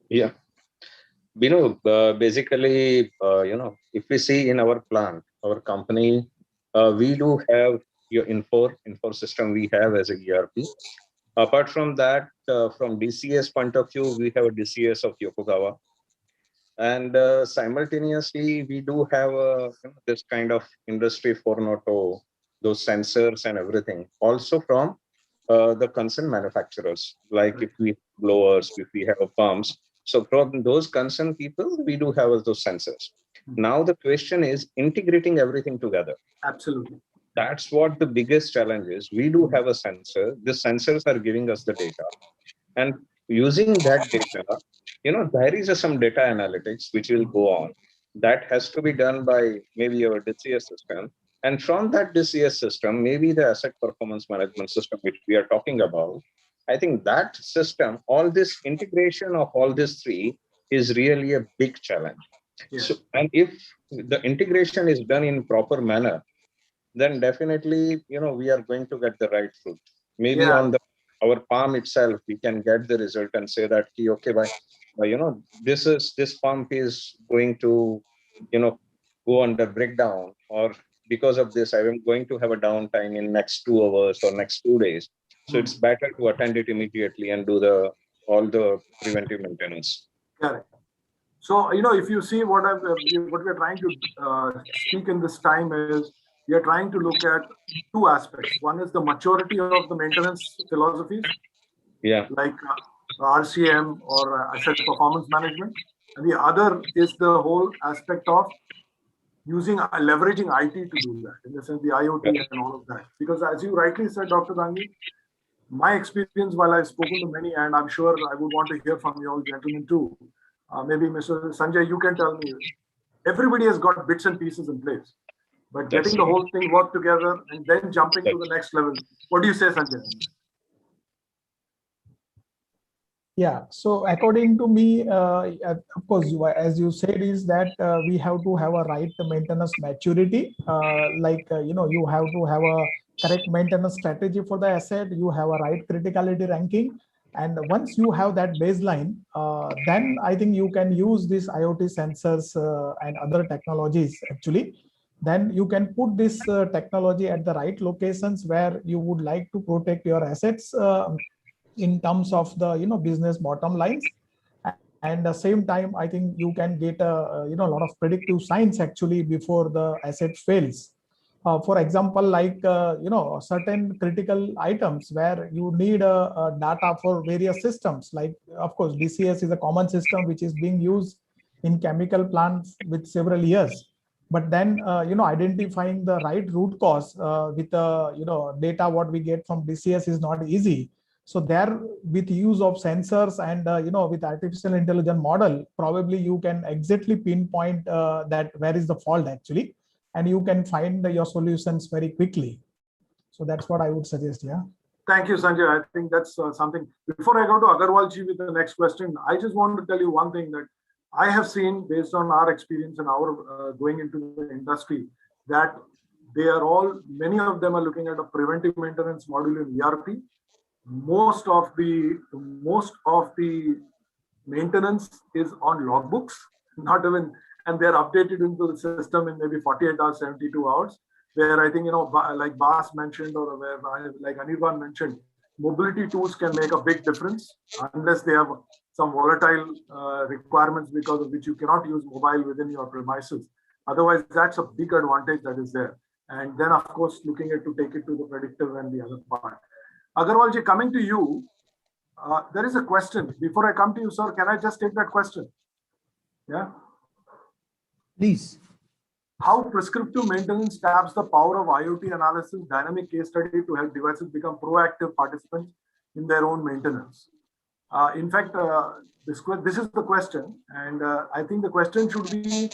Yeah. Basically, if we see in our plant, our company, we do have your Infor system we have as a ERP. Apart from that, from DCS point of view, we have a DCS of Yokogawa. And simultaneously, we do have this kind of industry 4.0, those sensors and everything. Also from the concerned manufacturers, like if we have blowers, if we have pumps. So from those concerned people, we do have those sensors. Now the question is integrating everything together. Absolutely. That's what the biggest challenge is. We do have a sensor. The sensors are giving us the data. And using that data, there is some data analytics which will go on. That has to be done by maybe our DCS system. And from that DCS system, maybe the asset performance management system, which we are talking about, I think that system, all this integration of all these three is really a big challenge. So, and if the integration is done in proper manner, then definitely, we are going to get the right fruit. Maybe on our palm itself, we can get the result and say that, okay, this pump is going to, go under breakdown, or because of this, I am going to have a downtime in next 2 hours or next 2 days. So it's better to attend it immediately and do all the preventive maintenance. Correct. So, if you see what we're trying to speak in this time is, we are trying to look at two aspects. One is the maturity of the maintenance philosophies, like RCM or asset performance management. And the other is the whole aspect of leveraging IT to do that, in the sense the IoT and all of that. Because as you rightly said, Dr. Dangi, my experience while I've spoken to many, and I'm sure I would want to hear from you all gentlemen too. Maybe Mr. Sanjay, you can tell me. Everybody has got bits and pieces in place, but getting the whole thing work together and then jumping to the next level. What do you say, Sanjay? Yeah, so according to me, of course, as you said, is that we have to have a right maintenance maturity. You have to have a correct maintenance strategy for the asset. You have a right criticality ranking. And once you have that baseline, then I think you can use these IoT sensors and other technologies actually. Then you can put this technology at the right locations where you would like to protect your assets in terms of the business bottom lines. And at the same time, I think you can get a lot of predictive science actually before the asset fails. For example, like, certain critical items where you need data for various systems. Like, of course, DCS is a common system which is being used in chemical plants with several years. But then, identifying the right root cause with, data what we get from DCS is not easy. So there, with use of sensors and, with artificial intelligence model, probably you can exactly pinpoint that where is the fault actually, and you can find your solutions very quickly. So that's what I would suggest. Yeah. Thank you, Sanjay. I think that's something. Before I go to Agarwal ji with the next question, I just want to tell you one thing that I have seen based on our experience and our going into the industry, that many of them are looking at a preventive maintenance module in ERP. Most of the maintenance is on logbooks, not even, and they're updated into the system in maybe 48 hours, 72 hours, where I think, like Bas mentioned, or where like Anirban mentioned, mobility tools can make a big difference unless they have some volatile requirements because of which you cannot use mobile within your premises. Otherwise, that's a big advantage that is there. And then, of course, looking at to take it to the predictive and the other part. Agarwal ji, coming to you, there is a question. Before I come to you, sir, can I just take that question? Yeah. Please. How prescriptive maintenance taps the power of IoT analysis, dynamic case study to help devices become proactive participants in their own maintenance? In fact, this is the question, and I think the question should be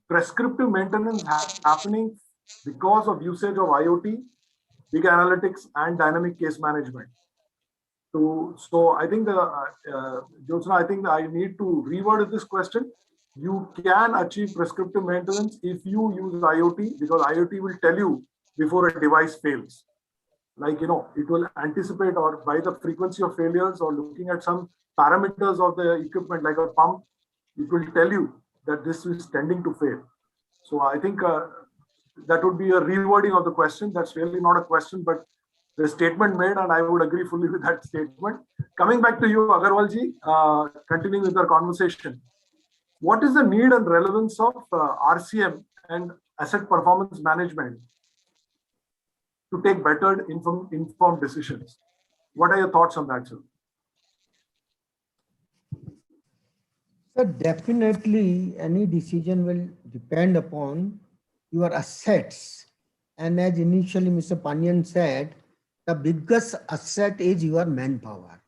prescriptive maintenance happening because of usage of IoT, big analytics, and dynamic case management. So I think, Jyotsna, I think I need to reword this question. You can achieve prescriptive maintenance if you use IoT, because IoT will tell you before a device fails. Like, it will anticipate, or by the frequency of failures or looking at some parameters of the equipment, like a pump, it will tell you that this is tending to fail. So I think that would be a rewording of the question. That's really not a question, but the statement made, and I would agree fully with that statement. Coming back to you, Agarwal ji, continuing with our conversation. What is the need and relevance of RCM and asset performance management to take better informed decisions? What are your thoughts on that, sir? So definitely any decision will depend upon your assets. And as initially Mr. Panyan said, the biggest asset is your manpower,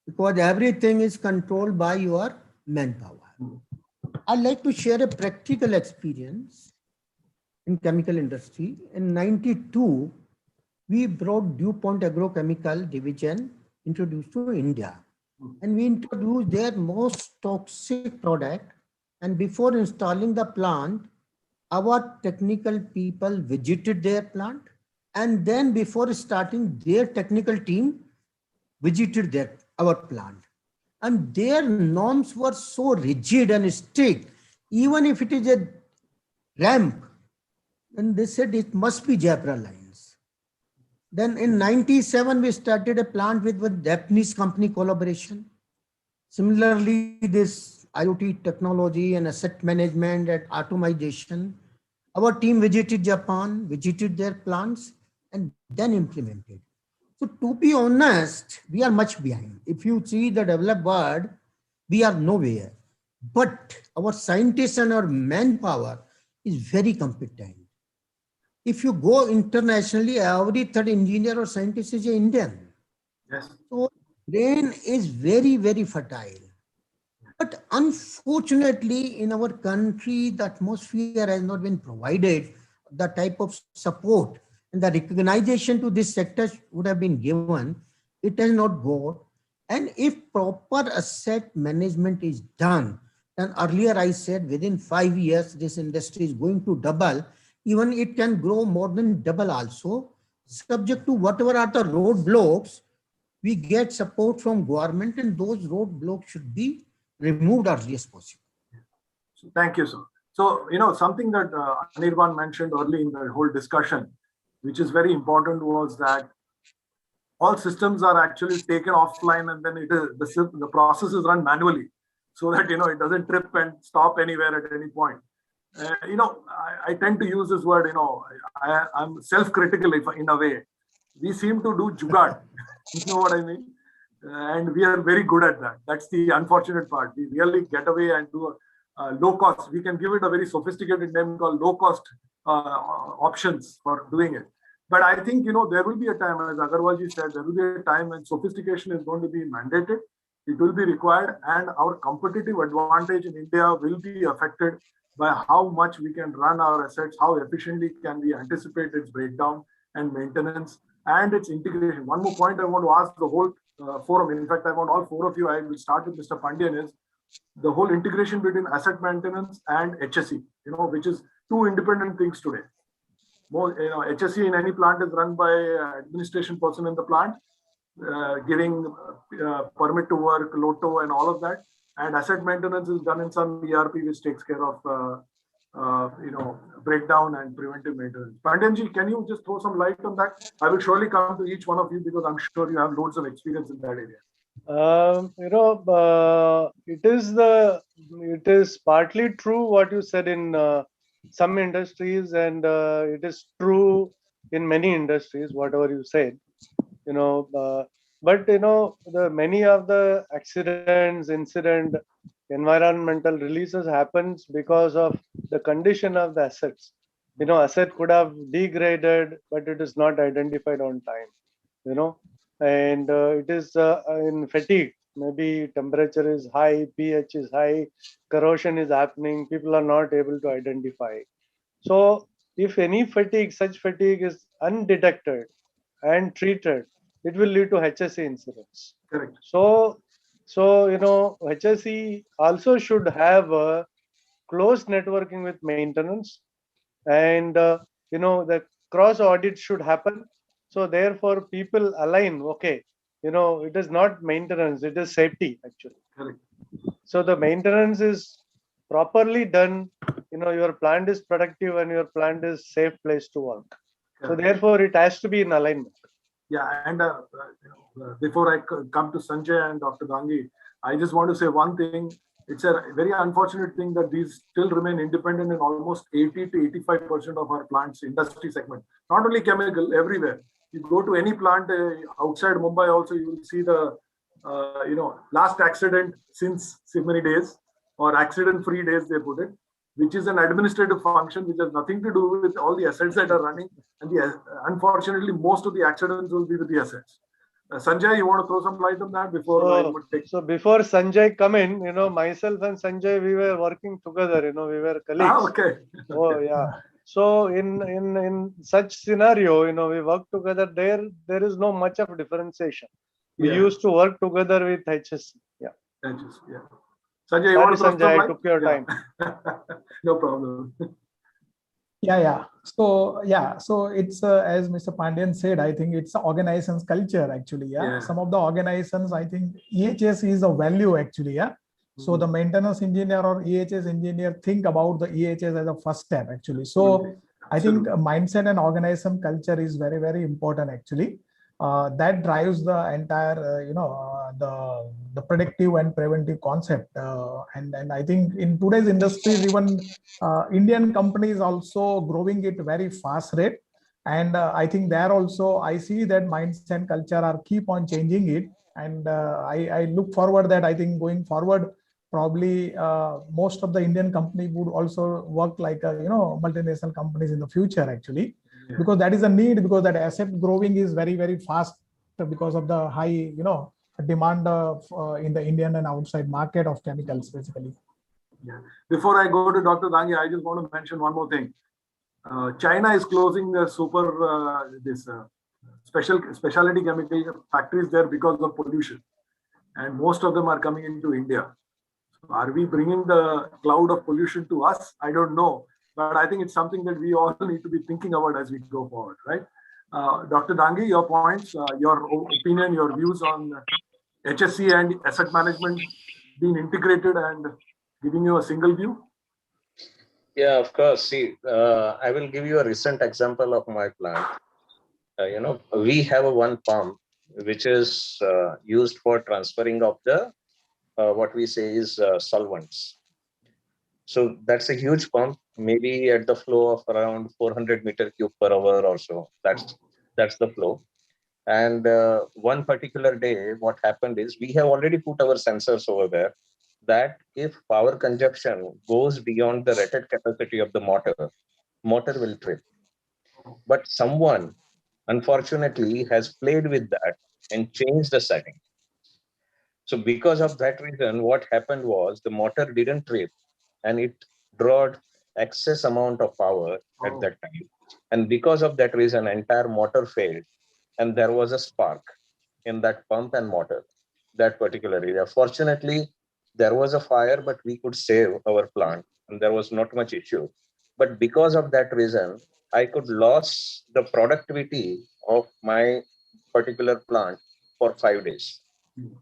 because everything is controlled by your manpower. I'd like to share a practical experience in chemical industry. In 92, we brought DuPont Agrochemical division introduced to India. And we introduced their most toxic product. And before installing the plant, our technical people visited their plant. And then before starting, their technical team visited our plant. And their norms were so rigid and strict, even if it is a ramp, and they said it must be zebra lines. Then in 97, we started a plant with Japanese company collaboration. Similarly, this IoT technology and asset management and automation, our team visited Japan, visited their plants, and then implemented. So to be honest, we are much behind. If you see the developed world, we are nowhere. But our scientists and our manpower is very competent. If you go internationally, every third engineer or scientist is an Indian. Yes. So brain is very, very fertile. But unfortunately, in our country, the atmosphere has not been provided the type of support, and the recognition to this sector would have been given. It has not got. And if proper asset management is done, then earlier I said within 5 years, this industry is going to double. Even it can grow more than double also, subject to whatever are the roadblocks. We get support from government, and those roadblocks should be removed as early as possible. So thank you, sir. So, something that Anirban mentioned early in the whole discussion, which is very important, was that all systems are actually taken offline, and then the process is run manually, so that it doesn't trip and stop anywhere at any point. I tend to use this word, I'm self-critical in a way. We seem to do jugad, you know what I mean? And we are very good at that. That's the unfortunate part. We really get away and do a low cost. We can give it a very sophisticated name called low cost options for doing it. But I think, there will be a time, as Agarwalji said, there will be a time when sophistication is going to be mandated. It will be required, and our competitive advantage in India will be affected by how much we can run our assets, how efficiently can we anticipate its breakdown and maintenance and its integration. One more point I want to ask the whole forum. In fact, I want all four of you, I will start with Mr. Pandian, is the whole integration between asset maintenance and HSE, which is two independent things today. HSE in any plant is run by administration person in the plant, giving permit to work, lotto and all of that. And asset maintenance is done in some ERP which takes care of breakdown and preventive maintenance. Pandyanji, can you just throw some light on that? I will surely come to each one of you because I'm sure you have loads of experience in that area. It is partly true what you said in some industries, and it is true in many industries, whatever you said. But the many of the accidents, incident, environmental releases happens because of the condition of the assets. Asset could have degraded, but it is not identified on time. And it is in fatigue. Maybe temperature is high, pH is high, corrosion is happening. People are not able to identify. So if any such fatigue is undetected and treated, it will lead to HSE incidents. Correct. So HSE also should have a close networking with maintenance, and the cross audit should happen. So therefore, people align. Okay, it is not maintenance; it is safety actually. Correct. So the maintenance is properly done. Your plant is productive and your plant is safe place to work. Correct. So therefore, it has to be in alignment. Yeah, and before I come to Sanjay and Dr. Dangi, I just want to say one thing. It's a very unfortunate thing that these still remain independent in almost 80 to 85% of our plants, industry segment. Not only chemical, everywhere. You go to any plant outside Mumbai also, you will see the last accident since so many days, or accident-free days they put it, which is an administrative function which has nothing to do with all the assets that are running. And unfortunately, most of the accidents will be with the assets. Sanjay, you want to throw some light on that before So before Sanjay come in, myself and Sanjay, we were working together, we were colleagues. Okay. Oh, yeah. So in such scenario, we work together. There is no much of differentiation. We used to work together with HSE. Yeah. HSE, yeah. Sanjay, you want to throw some light? I took your time. No problem. So it's as Mr. Pandian said, I think it's organization's culture actually. Some of the organizations, I think EHS is a value actually. So the maintenance engineer or EHS engineer think about the EHS as a first step actually. So I think mindset and organization culture is very, very important actually. That drives the entire, the predictive and preventive concept. And I think in today's industries, even Indian companies also growing at very fast rate. And I think there also, I see that mindset and culture are keep on changing it. And I look forward that I think going forward, probably most of the Indian company would also work like, multinational companies in the future actually. Because that is a need, because that asset growing is very, very fast because of the high, demand of, in the Indian and outside market of chemicals, basically. Yeah. Before I go to Dr. Dangi, I just want to mention one more thing. China is closing their specialty chemical factories there because of pollution, and most of them are coming into India. So are we bringing the cloud of pollution to us? I don't know. But I think it's something that we all need to be thinking about as we go forward, right? Dr. Dangi, your points, your opinion, your views on HSE and asset management being integrated and giving you a single view? Yeah, of course. See, I will give you a recent example of my plant. We have one pump which is used for transferring of the what we say is solvents. So that's a huge pump, maybe at the flow of around 400 meter cube per hour or so. That's the flow. And one particular day, what happened is we have already put our sensors over there that if power consumption goes beyond the rated capacity of the motor will trip. But someone, unfortunately, has played with that and changed the setting. So because of that reason, what happened was the motor didn't trip and it drawed excess amount of power at that time. And because of that reason, entire motor failed and there was a spark in that pump and motor, that particular area. Fortunately, there was a fire, but we could save our plant and there was not much issue. But because of that reason, I could lose the productivity of my particular plant for 5 days.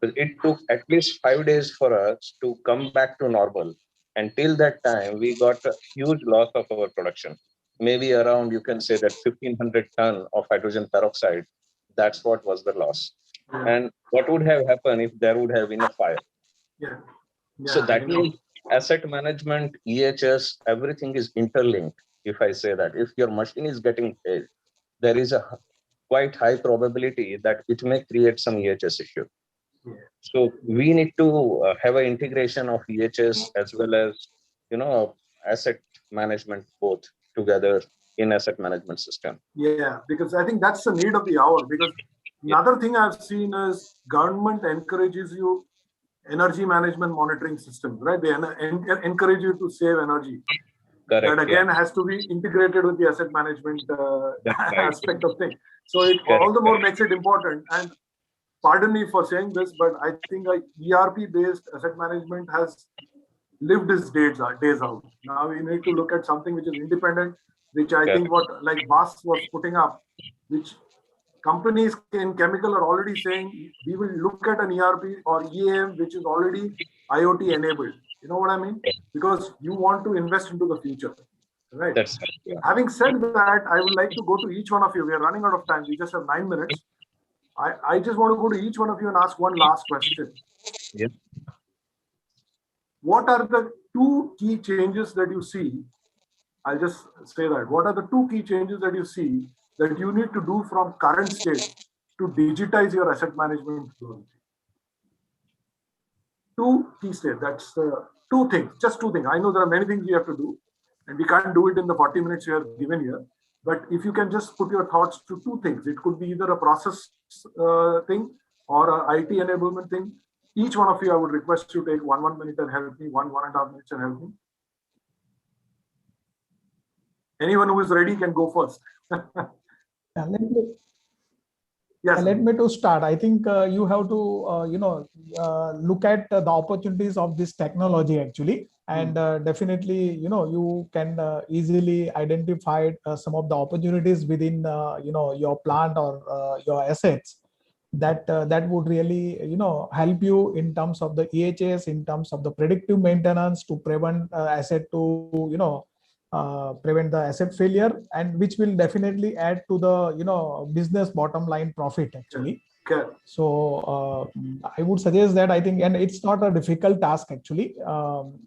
It took at least 5 days for us to come back to normal. Until that time, we got a huge loss of our production. Maybe around, you can say that 1500 ton of hydrogen peroxide. That's what was the loss. And what would have happened if there would have been a fire? Yeah. So that means asset management, EHS, everything is interlinked. If I say that, if your machine is getting failed, there is a quite high probability that it may create some EHS issue. So we need to have an integration of EHS as well as, asset management both together in asset management system. Yeah, because I think that's the need of the hour. Because another thing I've seen is government encourages you energy management monitoring systems, right? They encourage you to save energy. Correct, that again has to be integrated with the asset management aspect of things. So it all the more makes it important. And pardon me for saying this, but I think like ERP-based asset management has lived its days out. Now we need to look at something which is independent, which I think what like Bas was putting up, which companies in chemical are already saying we will look at an ERP or EAM which is already IoT enabled. You know what I mean? Because you want to invest into the future, right? That's right. Yeah. Having said that, I would like to go to each one of you. We are running out of time. We just have 9 minutes. I just want to go to each one of you and ask one last question. Yeah. What are the two key changes that you see? I'll just say that. What are the two key changes that you see that you need to do from current state to digitize your asset management? Two key states. That's two things, just two things. I know there are many things we have to do, and we can't do it in the 40 minutes you have given here. But if you can just put your thoughts to two things, it could be either a process thing or an IT enablement thing. Each one of you, I would request you take 1 minute and help me, 1.5 minutes and help me. Anyone who is ready can go first. Let me to start. I think you have to, look at the opportunities of this technology actually. And definitely, you can easily identify some of the opportunities within, your plant or your assets that would really, help you in terms of the EHS, in terms of the predictive maintenance to prevent asset to, prevent the asset failure, and which will definitely add to the business bottom line profit actually. Okay. So I would suggest that, I think, and it's not a difficult task actually.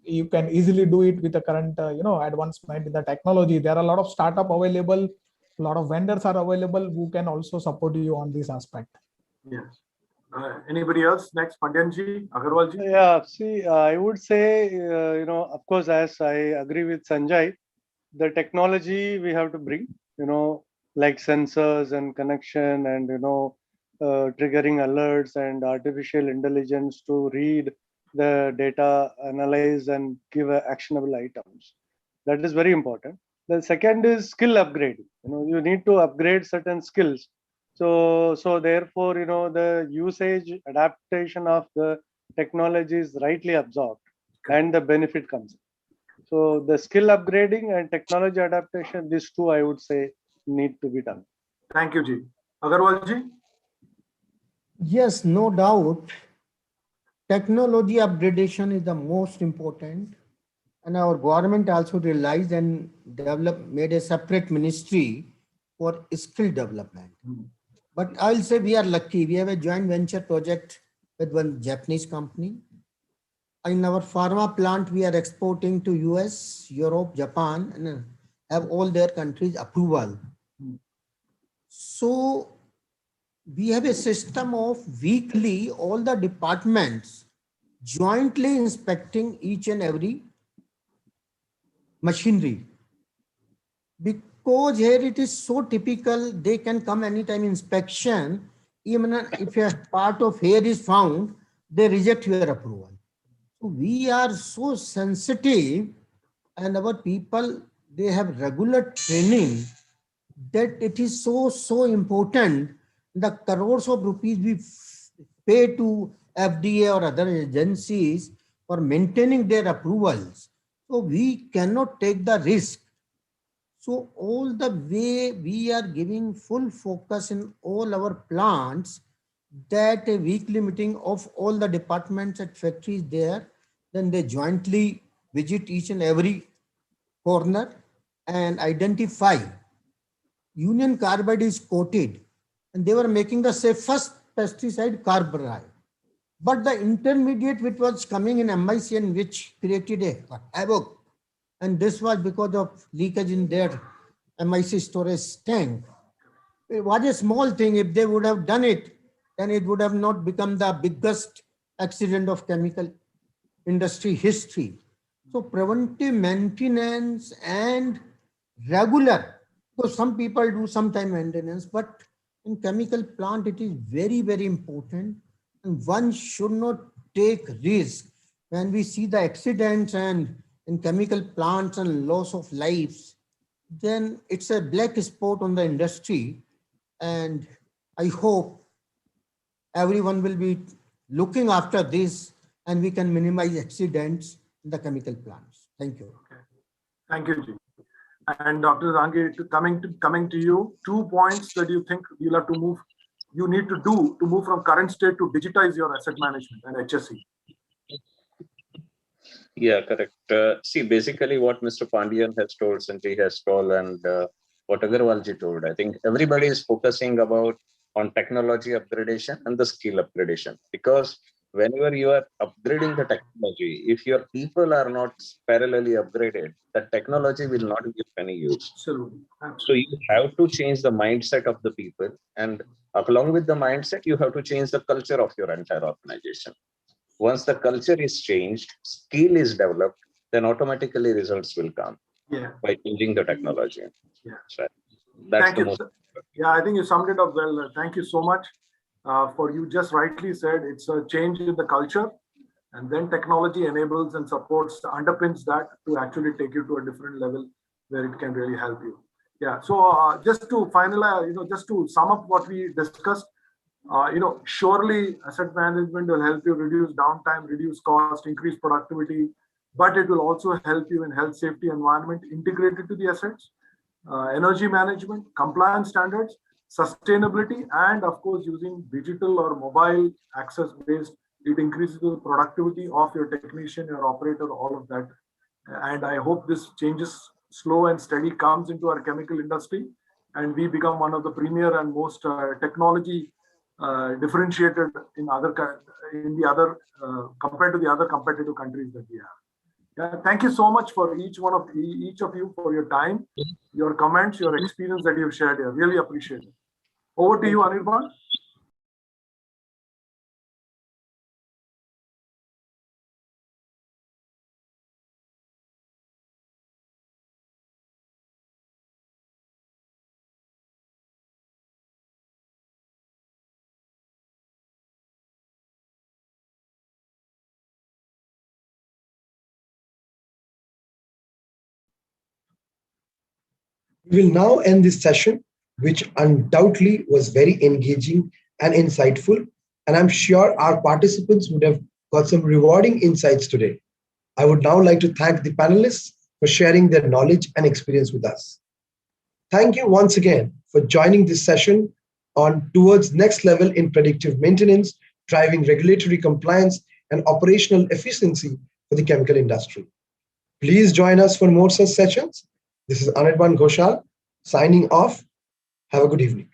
You can easily do it with the current advancement in the technology. There are a lot of startup available, a lot of vendors are available who can also support you on this aspect. Yes. Anybody else? Next, Pandyanji, Agarwalji. Yeah, see, I would say, of course, as I agree with Sanjay, the technology we have to bring, like sensors and connection and, triggering alerts and artificial intelligence to read the data, analyze and give actionable items. That is very important. The second is skill upgrading. You need to upgrade certain skills. So therefore, the usage adaptation of the technology is rightly absorbed and the benefit comes in. So the skill upgrading and technology adaptation, these two, I would say, need to be done. Thank you, Ji. Agarwalji? Yes, no doubt. Technology upgradation is the most important. And our government also realized and made a separate ministry for skill development. But I'll say we are lucky. We have a joint venture project with one Japanese company. In our pharma plant, we are exporting to US, Europe, Japan, and have all their countries approval. So we have a system of weekly, all the departments jointly inspecting each and every machinery. Because here it is so typical, they can come anytime inspection. Even if a part of hair is found, they reject your approval. So we are so sensitive, and our people, they have regular training that it is so important. The crores of rupees we pay to FDA or other agencies for maintaining their approvals. So we cannot take the risk. So all the way we are giving full focus in all our plants, that a weekly meeting of all the departments at factories there, then they jointly visit each and every corner and identify. Union carbide is coated, and they were making the safest pesticide carbide. But the intermediate which was coming in MICN, which created a havoc, and this was because of leakage in their MIC storage tank. It was a small thing. If they would have done it, then it would have not become the biggest accident of chemical industry history. So preventive maintenance and regular, because some people do sometime maintenance, but in chemical plant, it is very, very important. And one should not take risk. When we see the accidents and in chemical plants and loss of lives, then it's a black spot on the industry. And I hope everyone will be looking after this and we can minimize accidents in the chemical plants. Thank you. Okay. Thank you, Ji. And Dr. Zangir, coming to you, 2 points that you think you'll have to move, you need to do to move from current state to digitize your asset management and HSE. Yeah, correct. See, basically what Mr. Pandian has told, Sanjay has told, and what Agarwalji told, I think everybody is focusing on technology upgradation and the skill upgradation. Because whenever you are upgrading the technology, if your people are not parallelly upgraded, the technology will not give any use. Absolutely. So you have to change the mindset of the people. And along with the mindset, you have to change the culture of your entire organization. Once the culture is changed, skill is developed, then automatically results will come by changing the technology. Yeah. So that's Thank the you. most. Yeah, I think you summed it up well. Thank you so much. For you just rightly said, it's a change in the culture, and then technology enables and supports, underpins that to actually take you to a different level where it can really help you. Yeah. So just to finalize, just to sum up what we discussed, surely asset management will help you reduce downtime, reduce cost, increase productivity, but it will also help you in health, safety, environment integrated to the assets, energy management, compliance standards, sustainability, and of course, using digital or mobile access based, it increases the productivity of your technician, your operator, all of that. And I hope this changes slow and steady comes into our chemical industry, and we become one of the premier and most technology differentiated compared to the other competitive countries that we have. Yeah, thank you so much for each of you for your time, your comments, your experience that you've shared here. Really appreciate it. Over to you, Anirban. We will now end this session, which undoubtedly was very engaging and insightful. And I'm sure our participants would have got some rewarding insights today. I would now like to thank the panelists for sharing their knowledge and experience with us. Thank you once again for joining this session on Towards Next Level in Predictive Maintenance, Driving Regulatory Compliance and Operational Efficiency for the Chemical Industry. Please join us for more such sessions. This is Anirban Ghoshal signing off. Have a good evening.